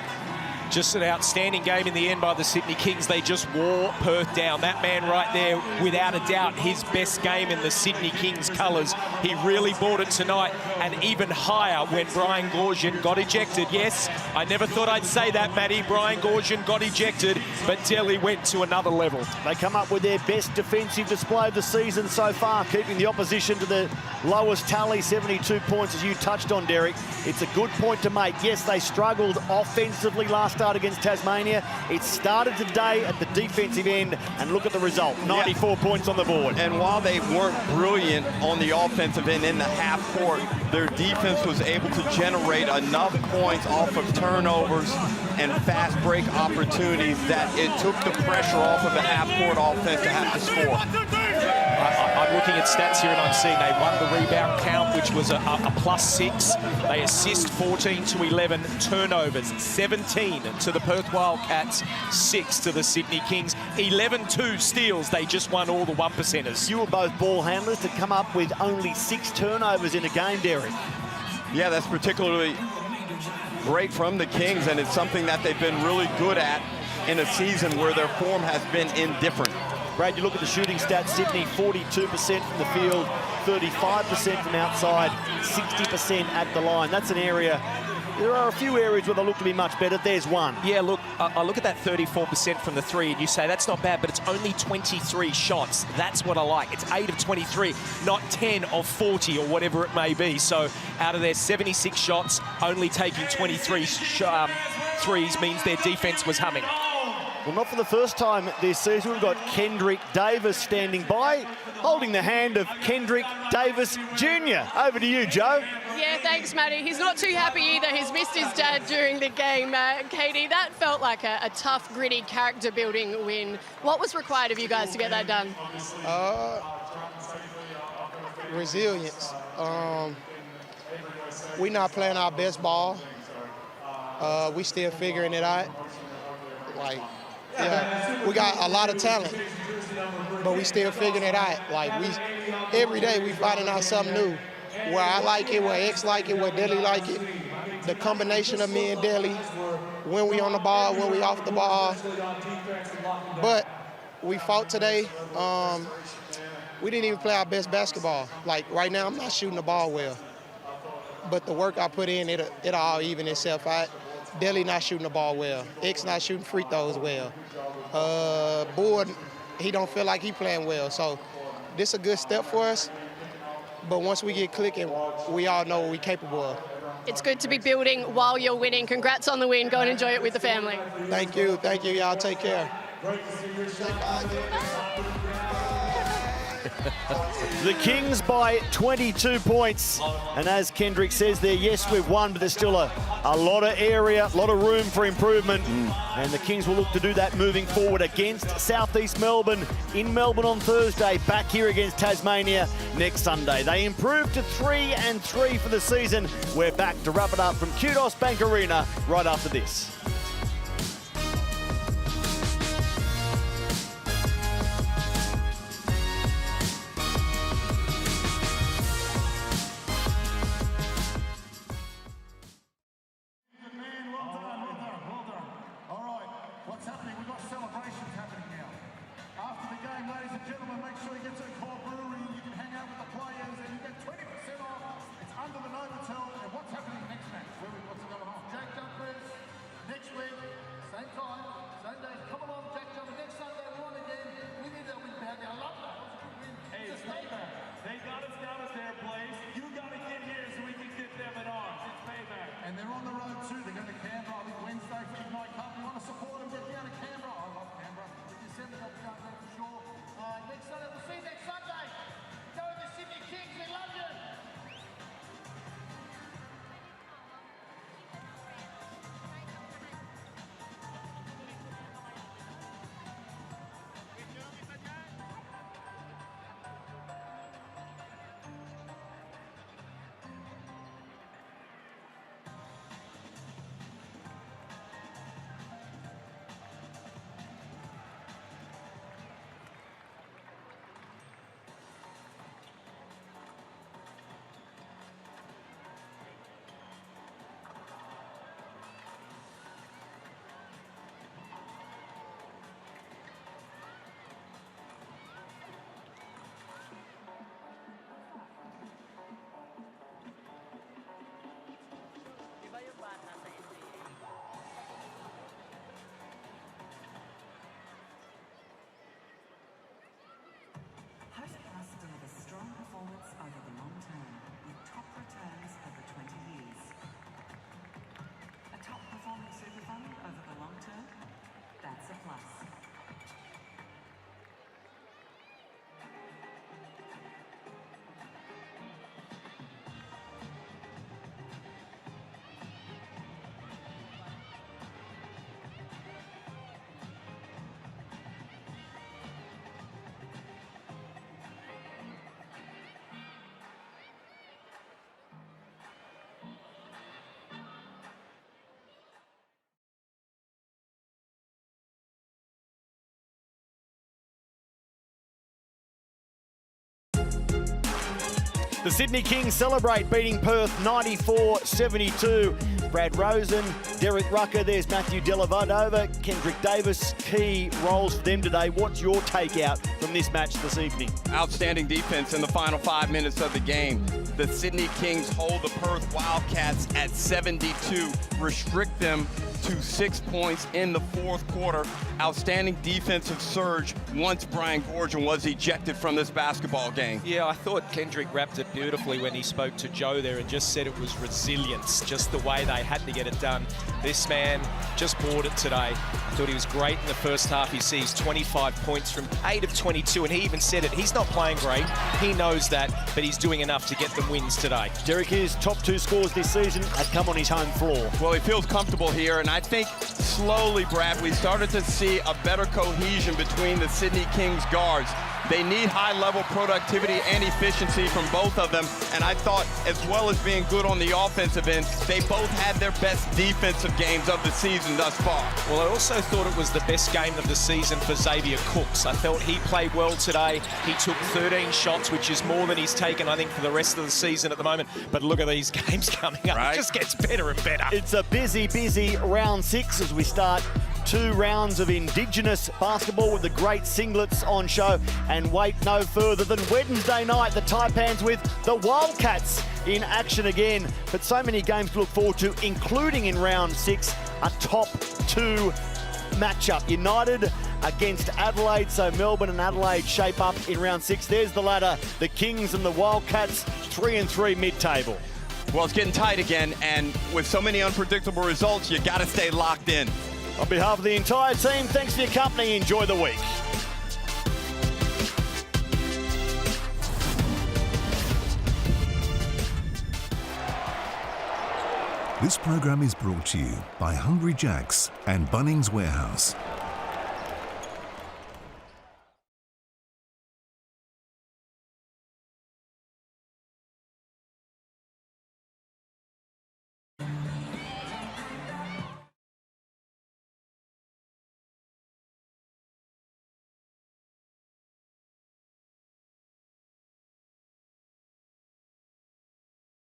Just an outstanding game in the end by the Sydney Kings. They just wore Perth down. That man right there, without a doubt, his best game in the Sydney Kings colours. He really brought it tonight, and even higher when Brian Goorjian got ejected. Yes, I never thought I'd say that, Matty. Brian Goorjian got ejected, but Delhi went to another level. They come up with their best defensive display of the season so far, keeping the opposition to the lowest tally, 72 points, as you touched on, Derek. It's a good point to make. Yes, they struggled offensively last start against Tasmania. It started today at the defensive end, and look at the result, 94 points on the board. And while they weren't brilliant on the offensive end in the half court, their defense was able to generate enough points off of turnovers and fast break opportunities that it took the pressure off of the half court offense to have to score. I'm looking at stats here and I'm seeing they won the rebound count, which was a +6. They assist 14 to 11, turnovers 17 to the Perth Wildcats, 6 to the Sydney Kings, 11-2 steals. They just won all the 1%ers. You were both ball handlers to come up with only 6 turnovers in a game, Derek. Yeah, that's particularly great from the Kings, and it's something that they've been really good at in a season where their form has been indifferent. Brad, you look at the shooting stats, Sydney 42% from the field, 35% from outside, 60% at the line. That's an area, there are a few areas where they look to be much better. There's one. Yeah, look, I look at that 34% from the three, and you say that's not bad, but it's only 23 shots. That's what I like. It's 8 of 23, not 10 of 40 or whatever it may be. So out of their 76 shots, only taking 23 threes means their defense was humming. Well, not for the first time this season. We've got Kendrick Davis standing by, holding the hand of Kendrick Davis Jr. Over to you, Joe. Yeah, thanks, Matty. He's not too happy either. He's missed his dad during the game. Katie, that felt like a tough, gritty, character-building win. What was required of you guys to get that done? Resilience. We're not playing our best ball. We still figuring it out. Like, yeah, we got a lot of talent, but we still figuring it out. Like, every day we finding out something new. Where I like it, where X like it, where Delhi like it. The combination of me and Delhi, when we on the ball, when we off the ball. But we fought today. We didn't even play our best basketball. Like, right now, I'm not shooting the ball well. But the work I put in, it'll all even itself out. Delhi not shooting the ball well. X not shooting free throws well. Board, he don't feel like he playing well. So this a good step for us. But once we get clicking, we all know what we're capable of. It's good to be building while you're winning. Congrats on the win. Go and enjoy it with the family. Thank you. Thank you. Y'all take care. The Kings by 22 points. And as Kendrick says there, yes, we've won, but there's still a lot of area, a lot of room for improvement. And the Kings will look to do that moving forward against Southeast Melbourne in Melbourne on Thursday, back here against Tasmania next Sunday. They improved to 3-3 for the season. We're back to wrap it up from Kudos Bank Arena right after this. And they're on the road too. They're going to Canberra, I think Wednesday for Ignite Cup. You want to support them, get down to Canberra. I love Canberra. If you send them, I'll be going there for sure. next Sunday. We'll see you next Sunday. Go with the Sydney Kings. We love you. Wildcats deliver strong performance over the long term with top returns over 20 years. A top performing super fund over the long term? That's a plus. The Sydney Kings celebrate beating Perth 94-72. Brad Rosen, Derek Rucker, there's Matthew Dellavedova, Kendrick Davis, key roles for them today. What's your takeout from this match this evening? Outstanding defense in the final 5 minutes of the game. The Sydney Kings hold the Perth Wildcats at 72, restrict them to 6 points in the fourth quarter. Outstanding defensive surge once Brian Gorgon was ejected from this basketball game. Yeah, I thought Kendrick wrapped it beautifully when he spoke to Joe there and just said it was resilience, just the way they had to get it done. This man just bought it today. I thought he was great in the first half. He sees 25 points from 8 of 22, and he even said it. He's not playing great. He knows that, but he's doing enough to get them wins today. Derek, his top 2 scores this season have come on his home floor. Well, he feels comfortable here, and I think slowly, Brad, we started to see a better cohesion between the Sydney Kings guards. They need high-level productivity and efficiency from both of them, and I thought, as well as being good on the offensive end, they both had their best defensive games of the season thus far. Well, I also thought it was the best game of the season for Xavier Cooks. I felt he played well today. He took 13 shots, which is more than he's taken, I think, for the rest of the season at the moment. But look at these games coming up. Right. It just gets better and better. It's a busy, busy round 6 as we start 2 rounds of Indigenous basketball with the great singlets on show. And wait no further than Wednesday night, the Taipans with the Wildcats in action again. But so many games to look forward to, including in round 6, a top 2 matchup. United against Adelaide, so Melbourne and Adelaide shape up in round 6. There's the ladder, the Kings and the Wildcats, 3-3 mid-table. Well, it's getting tight again, and with so many unpredictable results, you got to stay locked in. On behalf of the entire team, thanks for your company. Enjoy the week. This program is brought to you by Hungry Jack's and Bunnings Warehouse.